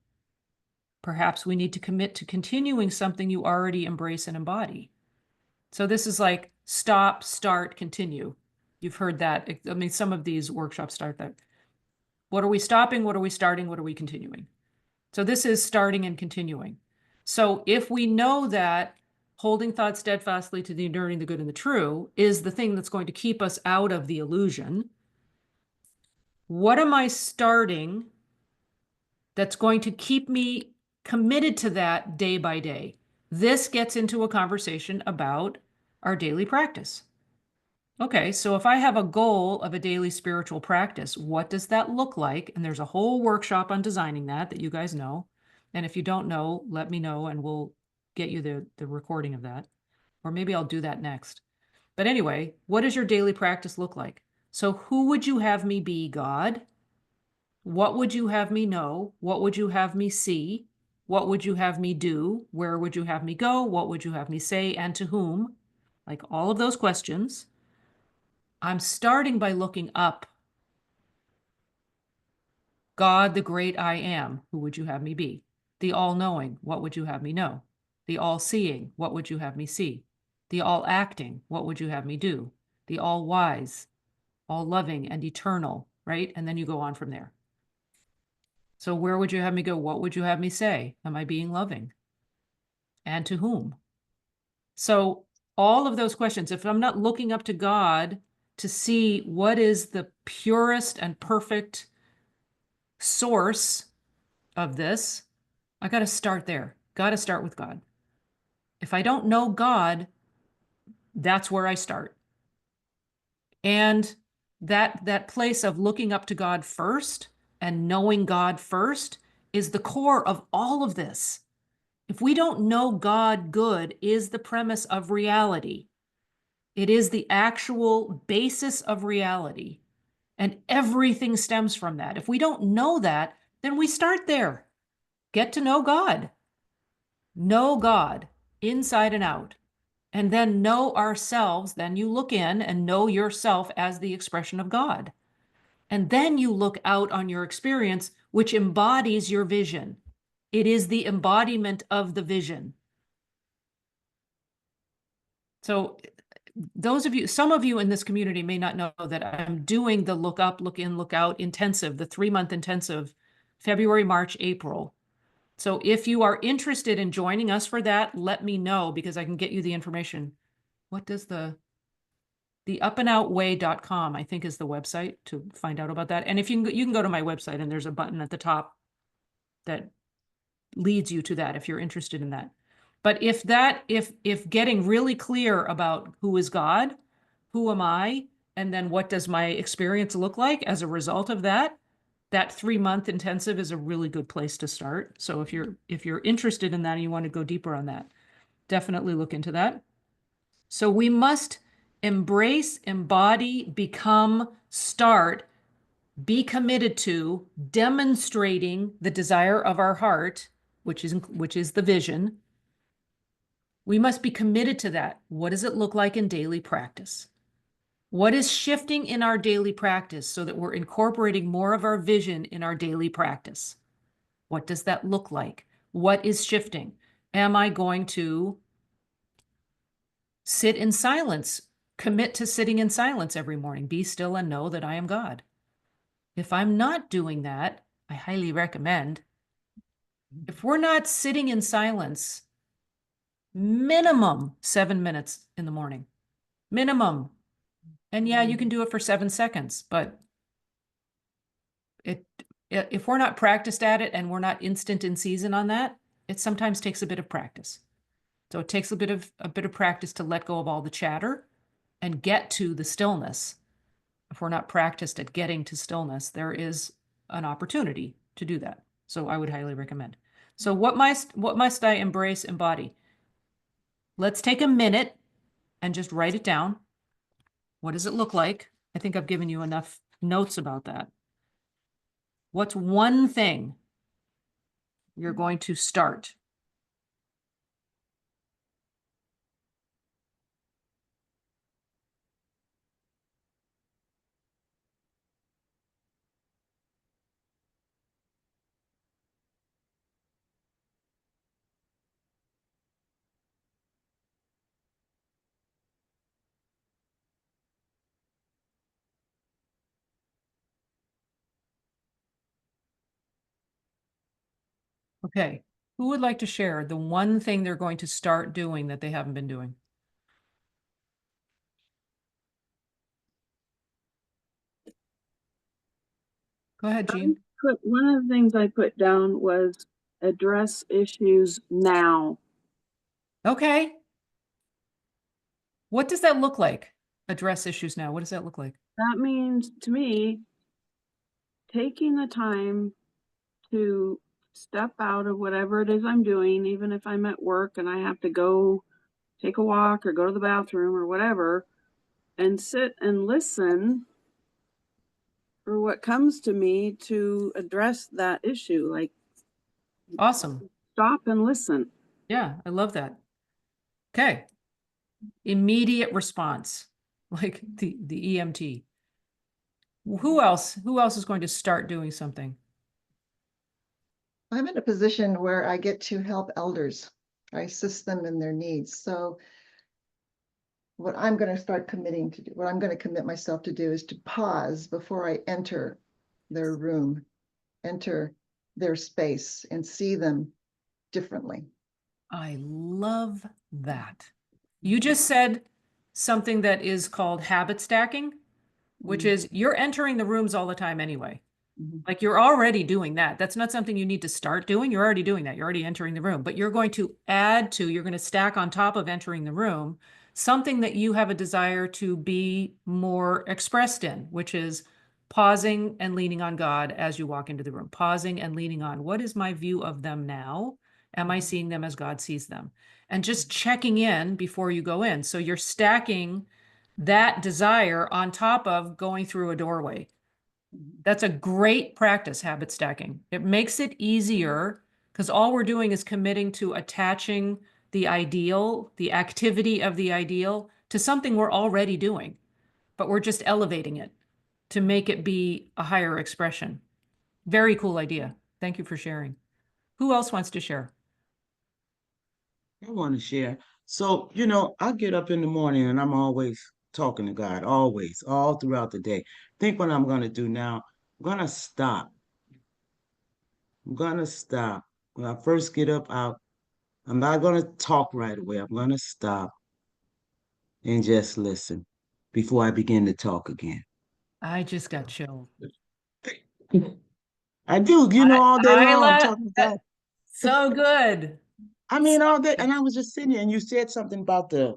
Perhaps we need to commit to continuing something you already embrace and embody. So this is like stop, start, continue. You've heard that. I mean, some of these workshops start that. What are we stopping? What are we starting? What are we continuing? So this is starting and continuing. So if we know that holding thought steadfastly to the enduring, the good, and the true is the thing that's going to keep us out of the illusion, what am I starting that's going to keep me committed to that day by day? This gets into a conversation about our daily practice. Okay, so if I have a goal of a daily spiritual practice, what does that look like? And there's a whole workshop on designing that you guys know. And if you don't know, let me know and we'll get you the recording of that. Or maybe I'll do that next. But anyway, what does your daily practice look like? So who would you have me be, God? What would you have me know? What would you have me see? What would you have me do? Where would you have me go? What would you have me say? And to whom? Like all of those questions. I'm starting by looking up. God, the great I am, who would you have me be? The all-knowing, what would you have me know? The all-seeing, what would you have me see? The all-acting, what would you have me do? The all-wise, all-loving and eternal, right? And then you go on from there. So where would you have me go? What would you have me say? Am I being loving? And to whom? So all of those questions, if I'm not looking up to God to see what is the purest and perfect source of this, I got to start there. Got to start with God. If I don't know God, that's where I start. And that place of looking up to God first and knowing God first is the core of all of this. If we don't know God good is the premise of reality. It is the actual basis of reality. And everything stems from that. If we don't know that, then we start there. Get to know God. Know God inside and out. and then know ourselves. Then you look in and know yourself as the expression of God. And then you look out on your experience, which embodies your vision. It is the embodiment of the vision. So those of you, some of you in this community may not know that I'm doing the look up, look in, look out intensive, the 3-month intensive, February, March, April. So if you are interested in joining us for that, let me know because I can get you the information. What does the upandoutway.com, I think, is the website to find out about that. And if you can go to my website and there's a button at the top that leads you to that if you're interested in that. But if getting really clear about who is God, who am I, and then what does my experience look like as a result of that, that 3-month intensive is a really good place to start. So if you're interested in that and you want to go deeper on that, definitely look into that. So we must embrace, embody, become, start, be committed to demonstrating the desire of our heart, which is the vision. We must be committed to that. What does it look like in daily practice? What is shifting in our daily practice so that we're incorporating more of our vision in our daily practice? What does that look like? What is shifting? Am I going to sit in silence? Commit to sitting in silence every morning. Be still and know that I am God. If I'm not doing that, I highly recommend, if we're not sitting in silence, minimum 7 minutes in the morning, minimum. And yeah, you can do it for 7 seconds, but if we're not practiced at it and we're not instant in season on that, it sometimes takes a bit of practice. So it takes a bit of practice to let go of all the chatter and get to the stillness. If we're not practiced at getting to stillness, there is an opportunity to do that. So I would highly recommend. So what must I embrace, embody? Let's take a minute and just write it down. What does it look like? I think I've given you enough notes about that. What's one thing you're going to start? Okay, who would like to share the one thing they're going to start doing that they haven't been doing? Go ahead, Jean. One of the things I put down was address issues now. Okay. What does that look like? Address issues now. What does that look like? That means to me, taking the time to step out of whatever it is I'm doing, even if I'm at work and I have to go take a walk or go to the bathroom or whatever, and sit and listen for what comes to me to address that issue. Like, Awesome. stop and listen. Yeah, I love that. Okay. Immediate response, like the EMT. Who else is going to start doing something? I'm in a position where I get to help elders. I assist them in their needs. So what I'm going to start committing to do, what I'm going to commit myself to do is to pause before I enter their room, enter their space, and see them differently. I love that. You just said something that is called habit stacking, which is you're entering the rooms all the time anyway. Like you're already doing that. That's not something you need to start doing. You're already doing that. You're already entering the room, but you're going to you're going to stack on top of entering the room something that you have a desire to be more expressed in, which is pausing and leaning on God as you walk into the room. Pausing and leaning on, what is my view of them now? Am I seeing them as God sees them? And just checking in before you go in. So you're stacking that desire on top of going through a doorway. That's a great practice, habit stacking. It makes it easier because all we're doing is committing to attaching the ideal, the activity of the ideal, to something we're already doing, but we're just elevating it to make it be a higher expression. Very cool idea. Thank you for sharing. Who else wants to share? I want to share. So, I get up in the morning and I'm always talking to God, always, all throughout the day. Think what I'm going to do now. I'm going to stop. I'm going to stop. When I first get up, I'm not going to talk right away. I'm going to stop and just listen before I begin to talk again. I just got chilled. I do, all day I long, I'm love talking to God. so good. I mean, all day. And I was just sitting here and you said something about the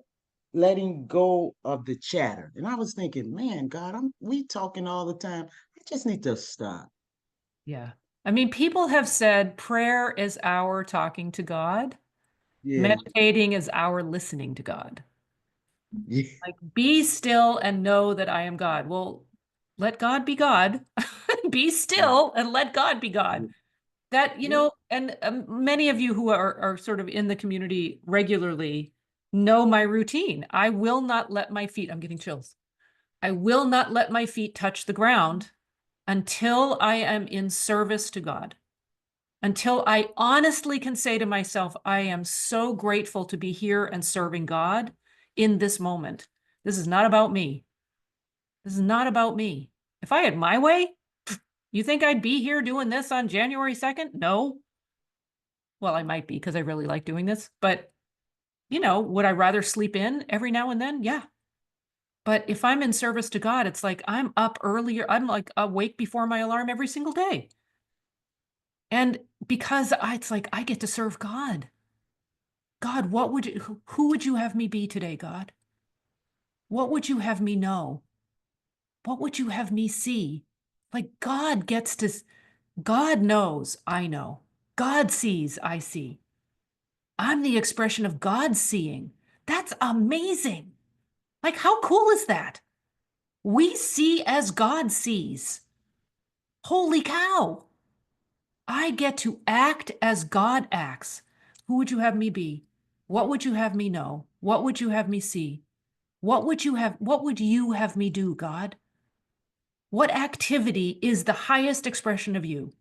letting go of the chatter. And I was thinking, man, God, we talking all the time. I just need to stop. Yeah. I mean, people have said prayer is our talking to God. Yeah. Meditating is our listening to God. Yeah. Like, be still and know that I am God. Well, let God be God. Be still and let God be God. That, and many of you who are sort of in the community regularly know my routine. I will not let my feet, I'm getting chills. I will not let my feet touch the ground until I am in service to God. Until I honestly can say to myself, I am so grateful to be here and serving God in this moment. This is not about me. This is not about me. If I had my way, you think I'd be here doing this on January 2nd? No. Well, I might be because I really like doing this, but would I rather sleep in every now and then? Yeah. But if I'm in service to God, it's like I'm up earlier. I'm like awake before my alarm every single day. And because it's like I get to serve God. God, who would you have me be today, God? What would you have me know? What would you have me see? Like God knows, I know. God sees, I see. I'm the expression of God seeing. That's amazing. Like, how cool is that? We see as God sees. Holy cow. I get to act as God acts. Who would you have me be? What would you have me know? What would you have me see? What would you have me do, God? What activity is the highest expression of you?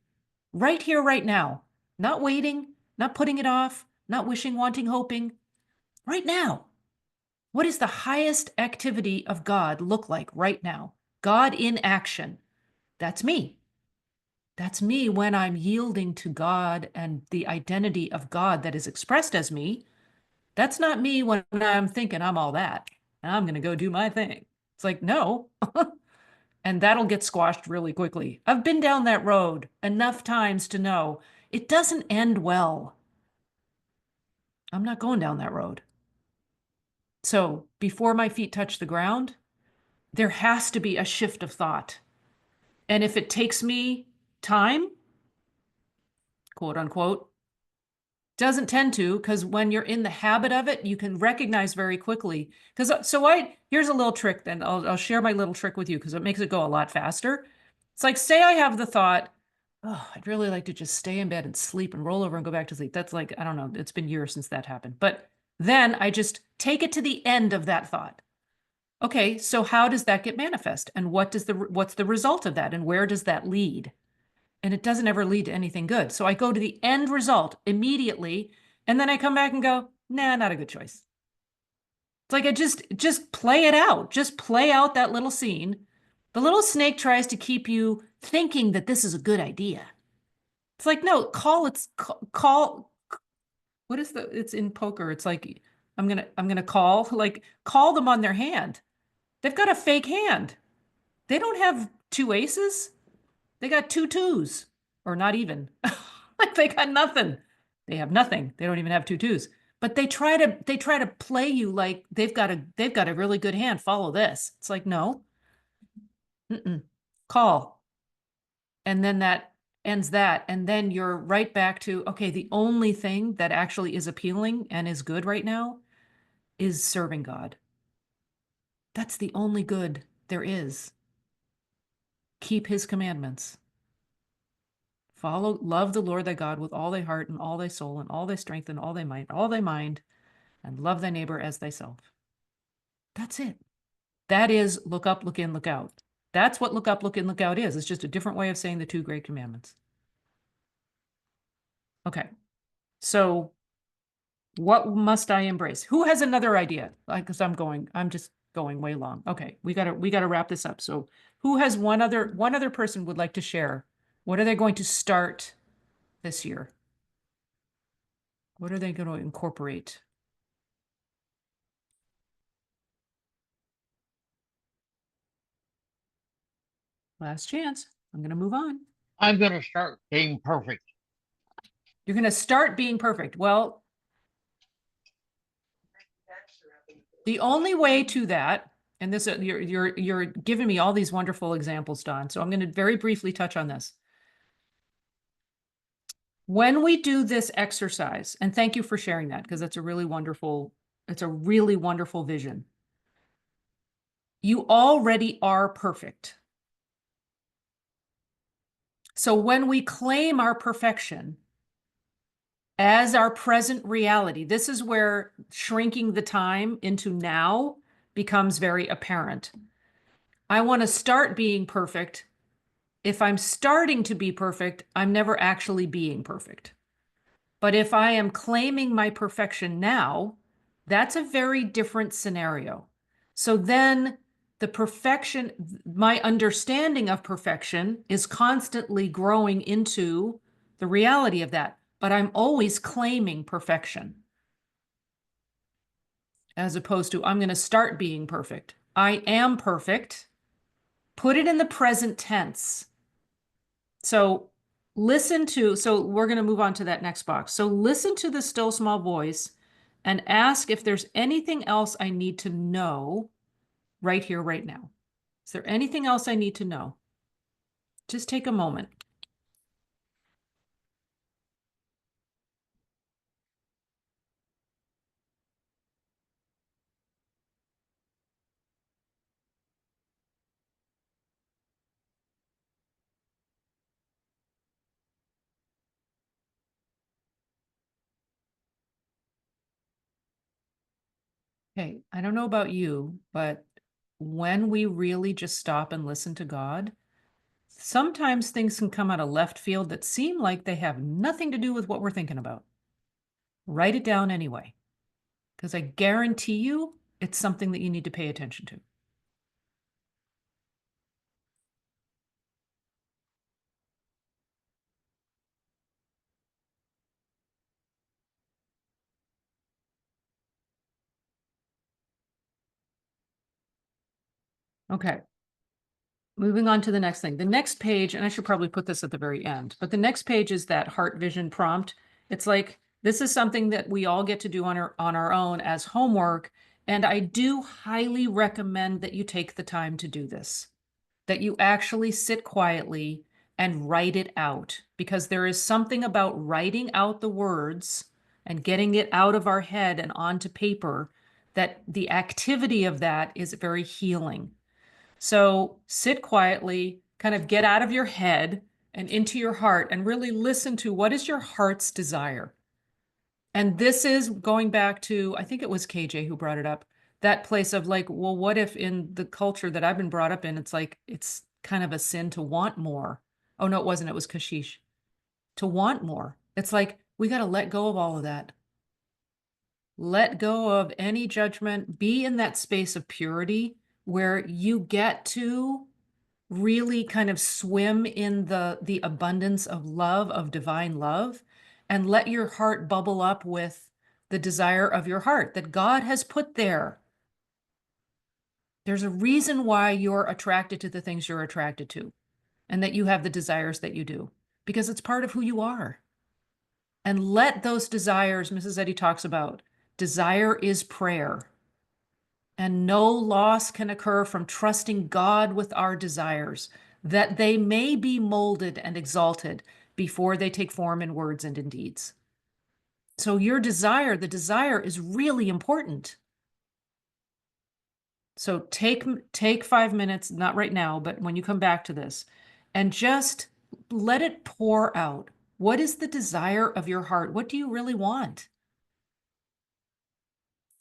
Right here, right now. Not waiting, not putting it off, not wishing, wanting, hoping. Right now. What does the highest activity of God look like right now? God in action. That's me. That's me when I'm yielding to God and the identity of God that is expressed as me. That's not me when I'm thinking I'm all that and I'm going to go do my thing. It's like, no. And that'll get squashed really quickly. I've been down that road enough times to know it doesn't end well. I'm not going down that road. So before my feet touch the ground, there has to be a shift of thought. And if it takes me time, quote unquote, doesn't tend to, because when you're in the habit of it, you can recognize very quickly. Here's a little trick then. I'll share my little trick with you because it makes it go a lot faster. It's like, say I have the thought, oh, I'd really like to just stay in bed and sleep and roll over and go back to sleep. That's like, I don't know, it's been years since that happened. But then I just take it to the end of that thought. Okay, so how does that get manifest? And what's the result of that? And where does that lead? And it doesn't ever lead to anything good. So I go to the end result immediately, and then I come back and go, nah, not a good choice. It's like I just play it out. Just play out that little scene. The little snake tries to keep you thinking that this is a good idea. It's like, no, call. What is it's in poker. It's like, I'm gonna call them on their hand. They've got a fake hand. They don't have two aces. They got two twos, or not even. Like they got nothing. They have nothing. They don't even have two twos. But they try to play you like they've got a really good hand. Follow this. It's like, no. Call. And then that ends that. And then you're right back to, okay, the only thing that actually is appealing and is good right now is serving God. That's the only good there is. Keep his commandments. Love the Lord thy God with all thy heart and all thy soul and all thy strength and all thy might, all thy mind. and love thy neighbor as thyself. That's it. That is look up, look in, look out. That's what look up, look in, look out is. It's just a different way of saying the 2 great commandments. Okay. So what must I embrace? Who has another idea? Because I'm just going way long. Okay, we gotta wrap this up. So who has one other person would like to share? What are they going to start this year? What are they going to incorporate? Last chance. I'm going to move on. I'm going to start being perfect. You're going to start being perfect. Well, the only way to that, and this you're giving me all these wonderful examples, Don. So I'm going to very briefly touch on this. When we do this exercise, and thank you for sharing that, because it's a really wonderful vision. You already are perfect. So when we claim our perfection as our present reality, this is where shrinking the time into now becomes very apparent. I want to start being perfect. If I'm starting to be perfect, I'm never actually being perfect. But if I am claiming my perfection now, that's a very different scenario. So then the perfection, my understanding of perfection is constantly growing into the reality of that, but I'm always claiming perfection. As opposed to, I'm going to start being perfect. I am perfect. Put it in the present tense. So we're going to move on to that next box. So listen to the still small voice and ask if there's anything else I need to know right here, right now. Is there anything else I need to know? Just take a moment. Okay, I don't know about you, but when we really just stop and listen to God, sometimes things can come out of left field that seem like they have nothing to do with what we're thinking about. Write it down anyway, because I guarantee you it's something that you need to pay attention to. Okay. Moving on to the next thing. The next page, and I should probably put this at the very end, but the next page is that heart vision prompt. It's like, this is something that we all get to do on our own as homework. And I do highly recommend that you take the time to do this, that you actually sit quietly and write it out, because there is something about writing out the words and getting it out of our head and onto paper, that the activity of that is very healing. So sit quietly, kind of get out of your head and into your heart and really listen to what is your heart's desire. And this is going back to, I think it was KJ who brought it up, that place of like, well, what if in the culture that I've been brought up in, it's like, it's kind of a sin to want more. Oh, no, it wasn't. It was Kashish. To want more. It's like, we got to let go of all of that. Let go of any judgment. Be in that space of purity where you get to really kind of swim in the abundance of love, of divine love, and let your heart bubble up with the desire of your heart that God has put there. There's a reason why you're attracted to the things you're attracted to, and that you have the desires that you do, because it's part of who you are. And let those desires, Mrs. Eddy talks about, desire is prayer. And no loss can occur from trusting God with our desires, that they may be molded and exalted before they take form in words and in deeds. So your desire, the desire is really important. So take 5 minutes, not right now, but when you come back to this, and just let it pour out. What is the desire of your heart? What do you really want?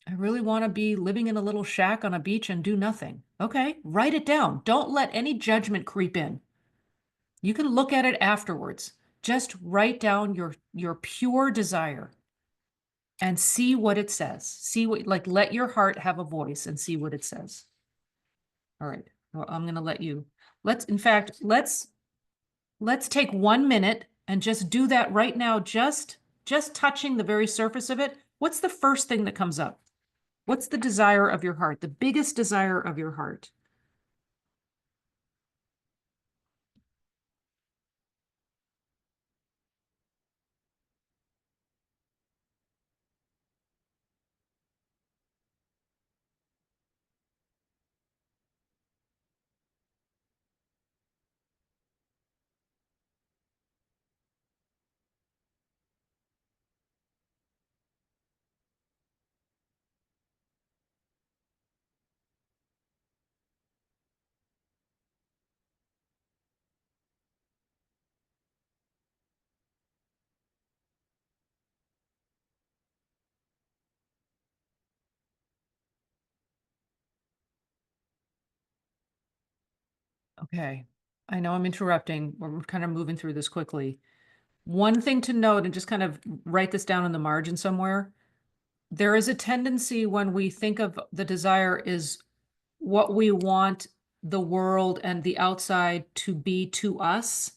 I really want to be living in a little shack on a beach and do nothing. Okay, write it down. Don't let any judgment creep in. You can look at it afterwards. Just write down your pure desire and see what it says. See what, like, let your heart have a voice and see what it says. All right. Well, I'm going to let you, in fact, let's take 1 minute and just do that right now. Just touching the very surface of it. What's the first thing that comes up? What's the desire of your heart? The biggest desire of your heart? Okay. I know I'm interrupting. We're kind of moving through this quickly. One thing to note, and just kind of write this down in the margin somewhere, there is a tendency when we think of the desire is what we want the world and the outside to be to us.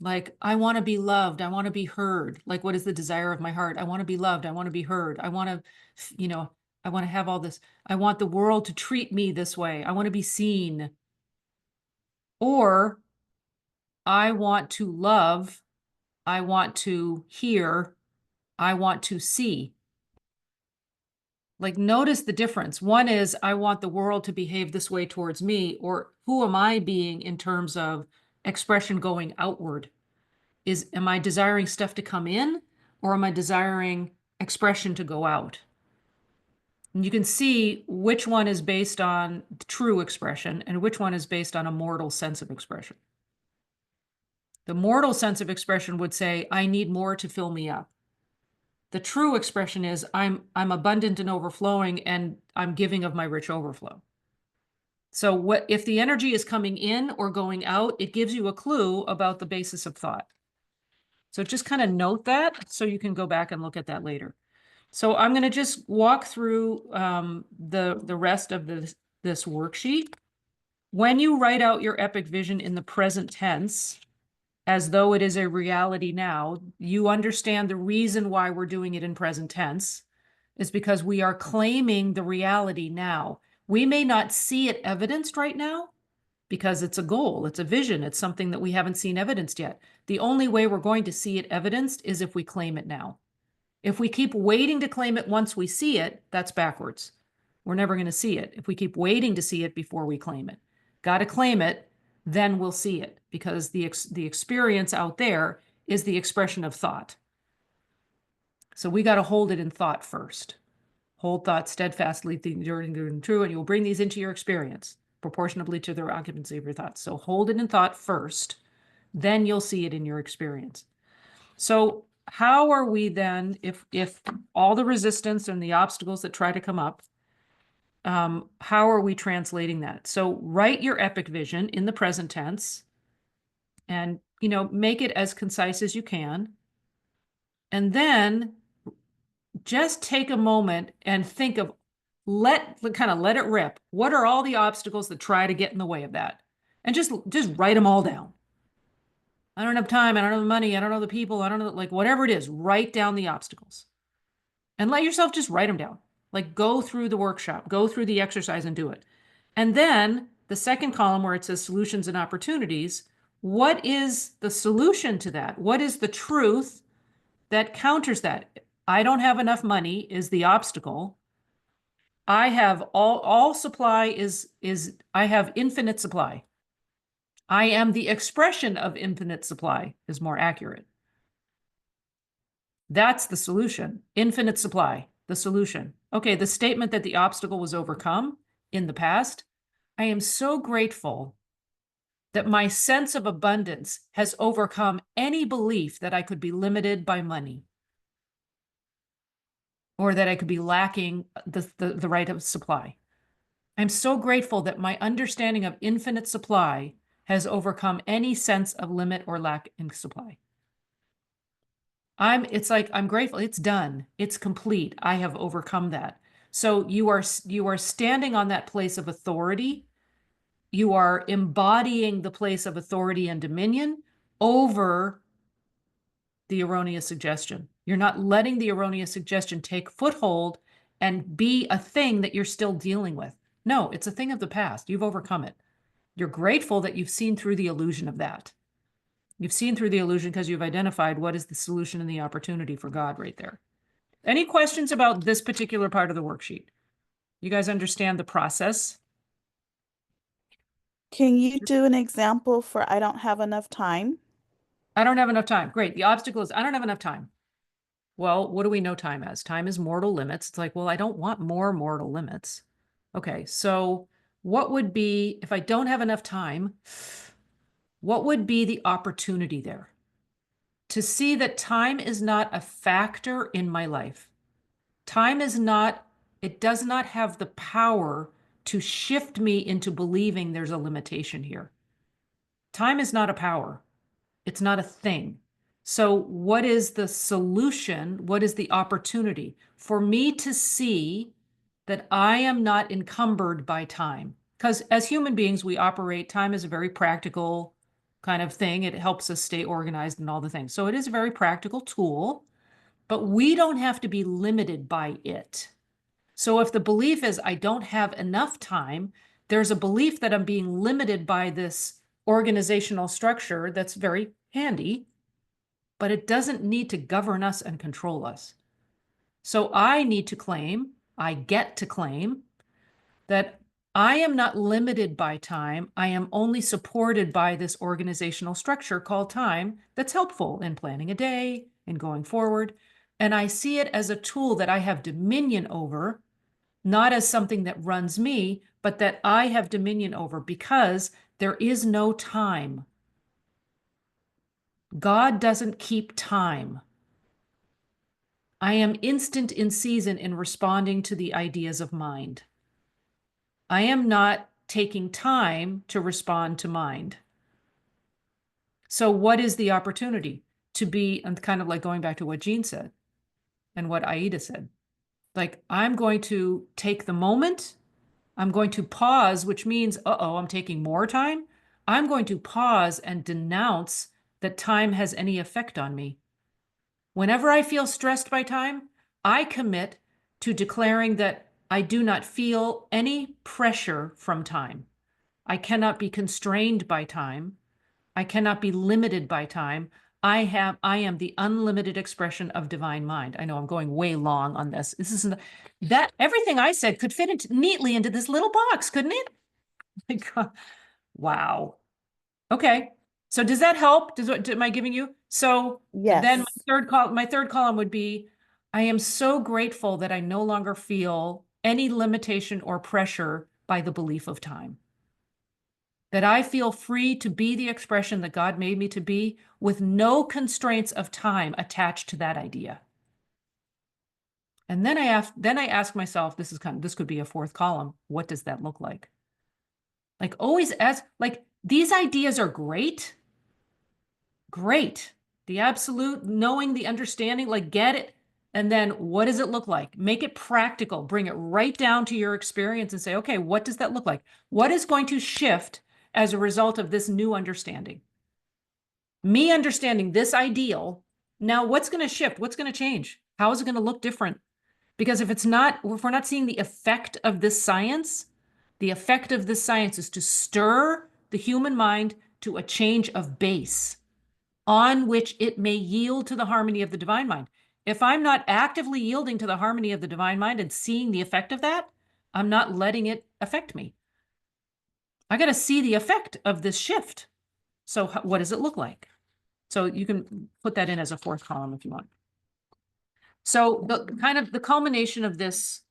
Like, I want to be loved. I want to be heard. Like, what is the desire of my heart? I want to be loved. I want to be heard. I want to, I want to have all this. I want the world to treat me this way. I want to be seen. Or I want to love. I want to hear. I want to see. Like, notice the difference. One is I want the world to behave this way towards me, or who am I being in terms of expression going outward? Am I desiring stuff to come in, or am I desiring expression to go out? And you can see which one is based on true expression and which one is based on a mortal sense of expression. The mortal sense of expression would say, I need more to fill me up. The true expression is I'm abundant and overflowing, and I'm giving of my rich overflow. So what if the energy is coming in or going out, it gives you a clue about the basis of thought. So just kind of note that so you can go back and look at that later. So I'm going to just walk through the rest of this worksheet. When you write out your epic vision in the present tense, as though it is a reality now, you understand the reason why we're doing it in present tense is because we are claiming the reality now. We may not see it evidenced right now because it's a goal, it's a vision, it's something that we haven't seen evidenced yet. The only way we're going to see it evidenced is if we claim it now. If we keep waiting to claim it once we see it, that's backwards. We're never going to see it if we keep waiting to see it before we claim it. Got to claim it, then we'll see it, because the experience out there is the expression of thought. So we got to hold it in thought first. Hold thought steadfastly, enduring good and true, and you will bring these into your experience proportionably to their occupancy of your thoughts. So hold it in thought first, then you'll see it in your experience. So how are we then, if all the resistance and the obstacles that try to come up, how are we translating that? So write your epic vision in the present tense and, make it as concise as you can. And then just take a moment and think of, let it rip. What are all the obstacles that try to get in the way of that? And just write them all down. I don't have time. I don't have the money. I don't know the people. I don't know, like, whatever it is, write down the obstacles and let yourself just write them down. Like, go through the workshop, go through the exercise and do it. And then the second column where it says solutions and opportunities, what is the solution to that? What is the truth that counters that? I don't have enough money is the obstacle. I have all supply is I have infinite supply. I am the expression of infinite supply is more accurate. That's the solution. Infinite supply, the solution. Okay, the statement that the obstacle was overcome in the past. I am so grateful that my sense of abundance has overcome any belief that I could be limited by money. or that I could be lacking the right of supply. I'm so grateful that my understanding of infinite supply has overcome any sense of limit or lack in supply. It's like, I'm grateful. It's done. It's complete. I have overcome that. So you are standing on that place of authority. You are embodying the place of authority and dominion over the erroneous suggestion. You're not letting the erroneous suggestion take foothold and be a thing that you're still dealing with. No, it's a thing of the past. You've overcome it. You're grateful that you've seen through the illusion of that. You've seen through the illusion because you've identified what is the solution and the opportunity for God right there. Any questions about this particular part of the worksheet? You guys understand the process? Can you do an example for I don't have enough time? I don't have enough time. Great. The obstacle is I don't have enough time. Well, what do we know time as? Time is mortal limits. It's like, well, I don't want more mortal limits. Okay, so what would be, if I don't have enough time, what would be the opportunity there? To see that time is not a factor in my life. Time is not, it does not have the power to shift me into believing there's a limitation here. Time is not a power. It's not a thing. So what is the solution? What is the opportunity for me to see that I am not encumbered by time? Because as human beings, we operate, time is a very practical kind of thing. It helps us stay organized and all the things. So it is a very practical tool, but we don't have to be limited by it. So if the belief is I don't have enough time, there's a belief that I'm being limited by this organizational structure that's very handy, but it doesn't need to govern us and control us. So I need to claim, I get to claim that I am not limited by time. I am only supported by this organizational structure called time that's helpful in planning a day and going forward. And I see it as a tool that I have dominion over, not as something that runs me, but that I have dominion over because there is no time. God doesn't keep time. I am instant in season in responding to the ideas of mind. I am not taking time to respond to mind. So what is the opportunity to be, and kind of like going back to what Jean said and what Aida said, like, I'm going to take the moment, I'm going to pause, which means, uh-oh, I'm taking more time. I'm going to pause and denounce that time has any effect on me. Whenever I feel stressed by time, I commit to declaring that I do not feel any pressure from time. I cannot be constrained by time. I cannot be limited by time. I am the unlimited expression of divine mind. I know I'm going way long on this. This isn't that everything I said could fit neatly into this little box, couldn't it? My God. Wow. Okay. So does that help? Am I giving you? So then Yes. my third column would be, I am so grateful that I no longer feel any limitation or pressure by the belief of time. That I feel free to be the expression that God made me to be with no constraints of time attached to that idea. And then I ask myself, this could be a fourth column. What does that look like? Like always ask, like these ideas are great. Great. The absolute, knowing, the understanding, like get it. And then what does it look like? Make it practical. Bring it right down to your experience and say, okay, what does that look like? What is going to shift as a result of this new understanding? Me understanding this ideal. Now, what's going to shift? What's going to change? How is it going to look different? Because if we're not seeing the effect of this science, the effect of this science is to stir the human mind to a change of base on which it may yield to the harmony of the divine mind. If I'm not actively yielding to the harmony of the divine mind and seeing the effect of that, I'm not letting it affect me. I got to see the effect of this shift. So what does it look like? So you can put that in as a fourth column if you want. So the culmination of this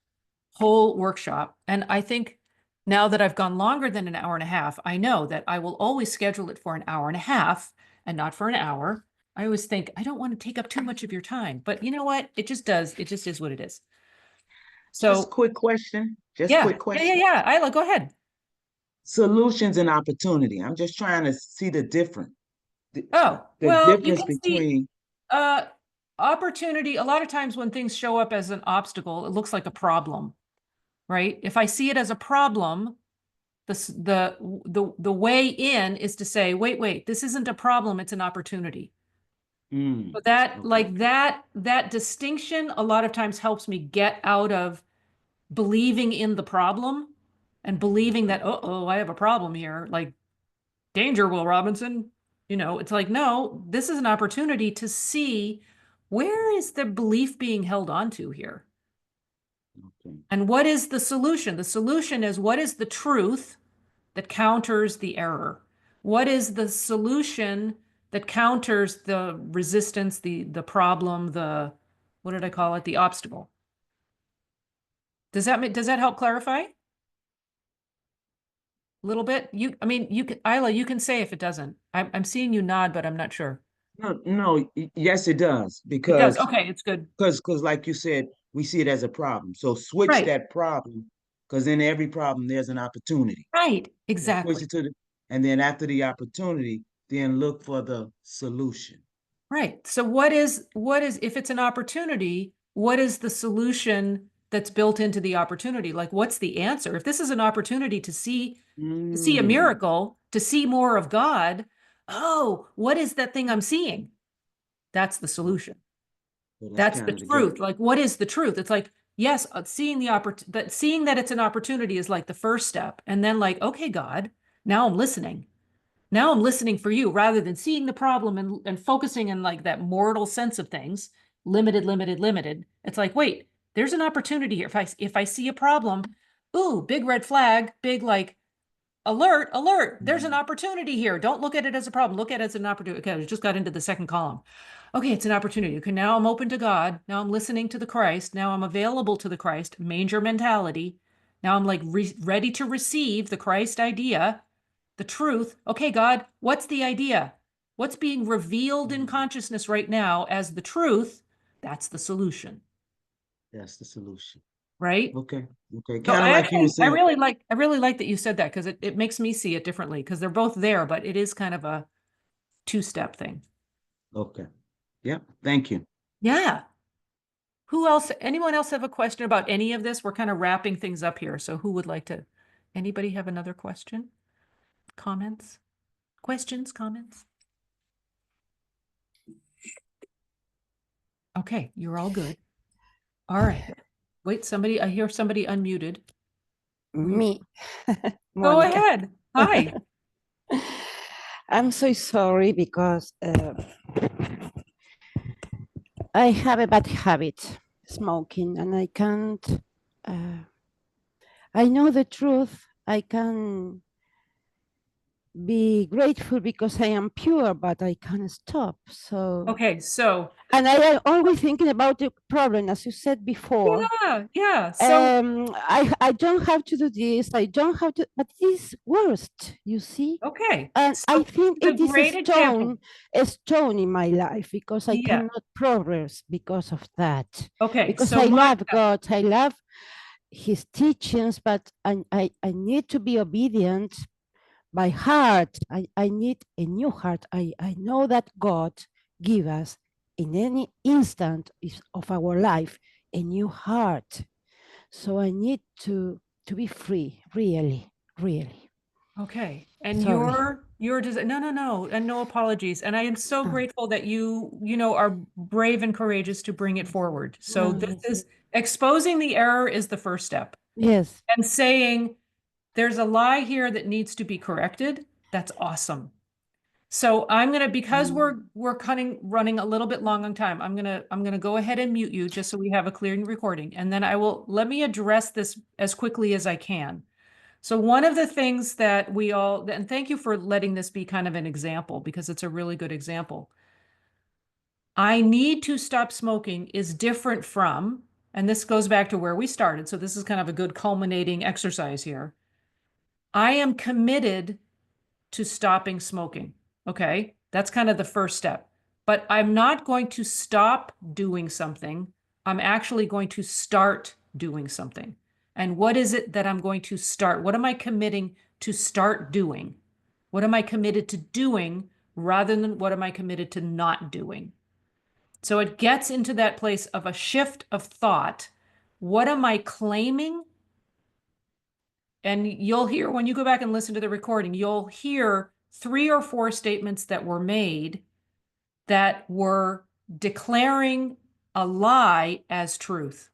whole workshop, and I think now that I've gone longer than an hour and a half, I know that I will always schedule it for an hour and a half and not for an hour. I always think, I don't want to take up too much of your time, but you know what? It just does. It just is what it is. Just So quick question. Just yeah, quick yeah, question. yeah. Isla, go ahead. Solutions and opportunity. I'm just trying to see the difference. Oh, The well, you difference can see between opportunity. A lot of times when things show up as an obstacle, it looks like a problem, right? If I see it as a problem, the way in is to say, wait, this isn't a problem, it's an opportunity. So that okay. like that distinction a lot of times helps me get out of believing in the problem and believing that, oh, I have a problem here. Like, danger, Will Robinson. You know, it's like, no, this is an opportunity to see where is the belief being held onto here? Okay. And what is the solution? The solution is, what is the truth that counters the error? What is the solution that counters the resistance, the problem, the, what did I call it? The obstacle. Does that help clarify? A little bit? I mean, you can, Isla, you can say if it doesn't. I'm seeing you nod, but I'm not sure. No, yes, it does, It does. because Okay, it's good. like you said, we see it as a problem. So switch Right. that problem, because in every problem there's an opportunity. Right. So Exactly. switch it to and then after the opportunity, then look for the solution. Right. So what is, if it's an opportunity, what is the solution that's built into the opportunity? Like, what's the answer? If this is an opportunity to see a miracle, to see more of God, oh, what is that thing I'm seeing? That's the solution. So that's That's the kind of the game. truth. Like, what is the truth? It's like, yes, seeing seeing that it's an opportunity is like the first step. And then like, okay, God, now I'm listening. Now I'm listening for you rather than seeing the problem and focusing in like that mortal sense of things, limited. It's like, wait, there's an opportunity here. If I see a problem, ooh, big red flag, big like alert, there's an opportunity here. Don't look at it as a problem. Look at it as an opportunity. Okay, I just got into the second column. Okay, it's an opportunity. Okay, now I'm open to God. Now I'm listening to the Christ. Now I'm available to the Christ, manger mentality. Now I'm like ready to receive the Christ idea, the truth. Okay, God, what's the idea? What's being revealed in consciousness right now as the truth? That's the solution, That's the solution. right? Okay. Okay. So Kind of like you were I saying. really like that you said that, because it makes me see it differently, because they're both there, but it is kind of a two-step thing. Okay. Yeah. Thank you. Yeah. Who else? Anyone else have a question about any of this? We're kind of wrapping things up here. So who would like to? Anybody have another question? Comments? Questions? Comments? Okay, you're all good. All right. Wait, I hear somebody unmuted. Me. Go Monica. ahead. Hi. I'm so sorry because I have a bad habit, smoking, and I can't. I know the truth. I can be grateful because I am pure, but I can't stop. So. Okay, so And I am always thinking about the problem, as you said before. yeah. So I don't have to do this. I don't have to, but it's worst, you see. okay. And So I think it's it is great example. a stone in my life because I Yeah. cannot progress because of that. Okay. Because So I love Monica, God, I love His teachings, but I need to be obedient by heart. I need a new heart. I know that God give us in any instant of our life a new heart. So I need to be free, really. okay. And Sorry. your no, and no apologies. And I am so grateful that you are brave and courageous to bring it forward. So No, this yes. is exposing the error is the first step. Yes. And saying there's a lie here that needs to be corrected. That's awesome. So I'm gonna, because we're running a little bit long on time, I'm gonna go ahead and mute you just so we have a clear recording. And then let me address this as quickly as I can. So one of the things that and thank you for letting this be kind of an example, because it's a really good example. I need to stop smoking is different from, and this goes back to where we started. So this is kind of a good culminating exercise here. I am committed to stopping smoking. Okay. That's kind of the first step. but I'm not going to stop doing something. I'm actually going to start doing something. And what is it that I'm going to start? What am I committing to start doing? What am I committed to doing rather than what am I committed to not doing? So it gets into that place of a shift of thought. What am I claiming? And you'll hear, when you go back and listen to the recording, you'll hear 3 or 4 statements that were made that were declaring a lie as truth.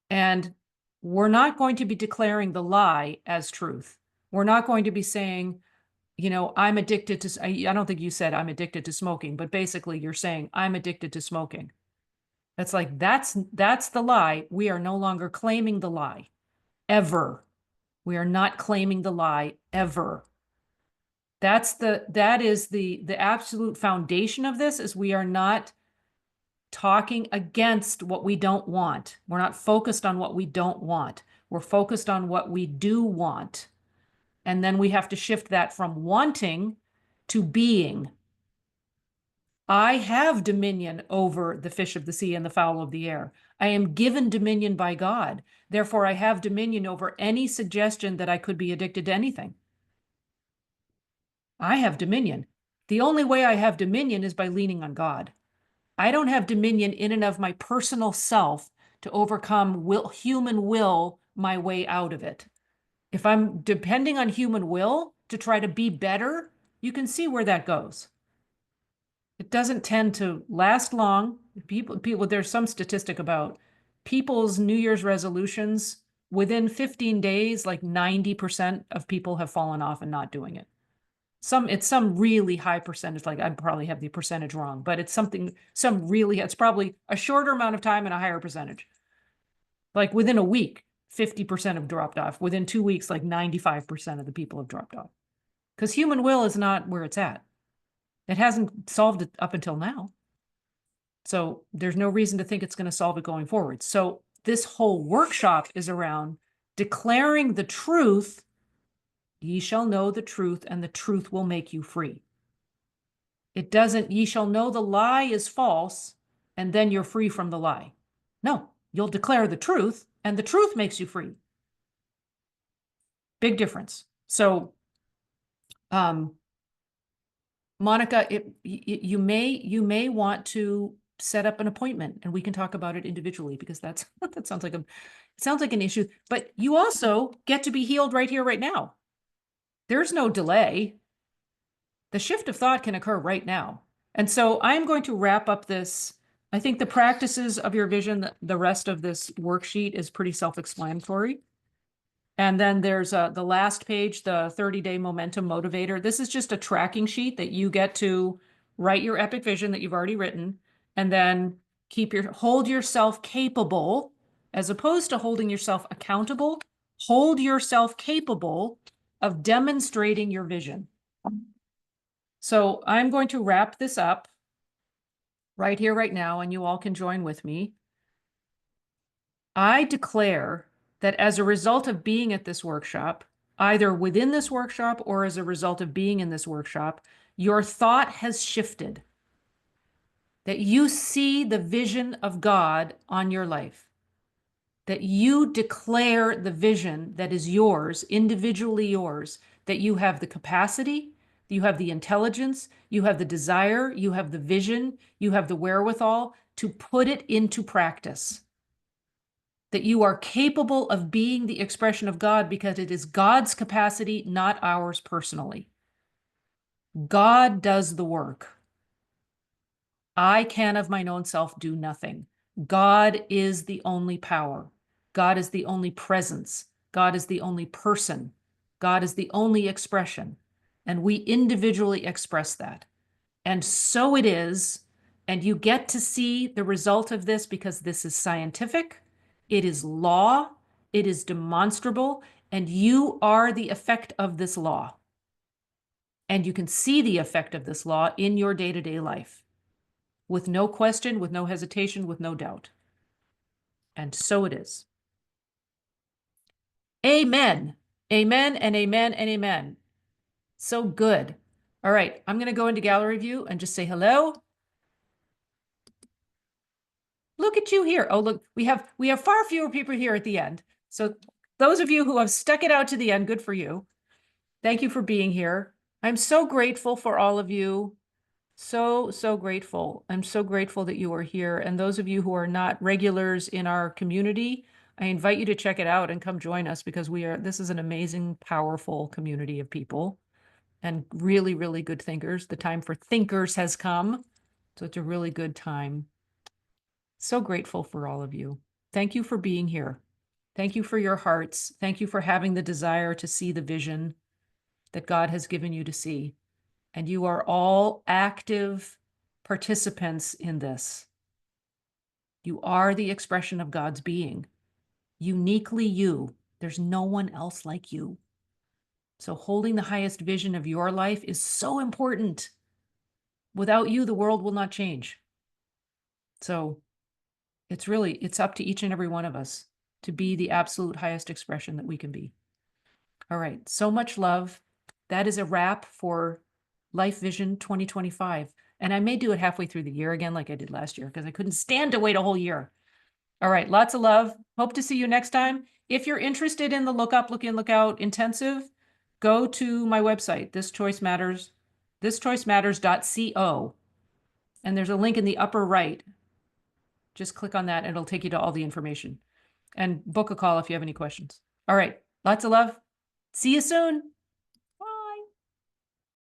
And we're not going to be declaring the lie as truth. We're not going to be saying, you know, I'm addicted to, I don't think you said I'm addicted to smoking, but basically you're saying I'm addicted to smoking. That's like, that's the lie. We are no longer claiming the lie, ever. We are not claiming the lie, ever. That is the absolute foundation of this, is we are not talking against what we don't want. We're not focused on what we don't want. We're focused on what we do want. And then we have to shift that from wanting to being. I have dominion over the fish of the sea and the fowl of the air. I am given dominion by God. Therefore, I have dominion over any suggestion that I could be addicted to anything. I have dominion. The only way I have dominion is by leaning on God. I don't have dominion in and of my personal self to overcome human will my way out of it. If I'm depending on human will to try to be better, you can see where that goes. It doesn't tend to last long. People, there's some statistic about people's New Year's resolutions. Within 15 days, like 90% of people have fallen off and not doing it. It's some really high percentage, like I probably have the percentage wrong, but it's it's probably a shorter amount of time and a higher percentage. Like within a week, 50% have dropped off. Within 2 weeks, like 95% of the people have dropped off. Because human will is not where it's at. It hasn't solved it up until now. So there's no reason to think it's going to solve it going forward. So this whole workshop is around declaring the truth. Ye shall know the truth, and the truth will make you free. It doesn't, ye shall know the lie is false, and then you're free from the lie. No, you'll declare the truth, and the truth makes you free. Big difference. So, Monica, you may want to set up an appointment, and we can talk about it individually, because that sounds like an issue. But you also get to be healed right here, right now. There's no delay. The shift of thought can occur right now. And so I'm going to wrap up this. I think the practices of your vision, the rest of this worksheet is pretty self-explanatory. And then there's the last page, the 30-day momentum motivator. This is just a tracking sheet that you get to write your epic vision that you've already written, and then hold yourself capable, as opposed to holding yourself accountable. Hold yourself capable of demonstrating your vision. So I'm going to wrap this up right here, right now, and you all can join with me. I declare that as a result of being at this workshop, either within this workshop or as a result of being in this workshop, your thought has shifted. That you see the vision of God on your life. That you declare the vision that is yours, individually yours, that you have the capacity, you have the intelligence, you have the desire, you have the vision, you have the wherewithal to put it into practice. That you are capable of being the expression of God, because it is God's capacity, not ours personally. God does the work. I can of mine own self do nothing. God is the only power. God is the only presence. God is the only person. God is the only expression. And we individually express that. And so it is. And you get to see the result of this, because this is scientific. It is law. It is demonstrable. And you are the effect of this law. And you can see the effect of this law in your day-to-day life. With no question, with no hesitation, with no doubt. And so it is. Amen. Amen and amen and amen. So good. All right, I'm going to go into gallery view and just say hello. Look at you here. Oh, look, we have far fewer people here at the end. So those of you who have stuck it out to the end, good for you. Thank you for being here. I'm so grateful for all of you. So, so grateful. I'm so grateful that you are here. And those of you who are not regulars in our community, I invite you to check it out and come join us, because this is an amazing, powerful community of people and really, really good thinkers. The time for thinkers has come. So it's a really good time. So grateful for all of you. Thank you for being here. Thank you for your hearts. Thank you for having the desire to see the vision that God has given you to see. And you are all active participants in this. You are the expression of God's being, uniquely you. There's no one else like you. So holding the highest vision of your life is so important. Without you, the world will not change. So it's up to each and every one of us to be the absolute highest expression that we can be. All right, so much love. That is a wrap for Life Vision 2025. And I may do it halfway through the year again, like I did last year, because I couldn't stand to wait a whole year. All right, lots of love. Hope to see you next time. If you're interested in the Look Up, Look In, Look Out intensive, go to my website, thischoicematters.co. And there's a link in the upper right. Just click on that and it'll take you to all the information. And book a call if you have any questions. All right, lots of love. See you soon.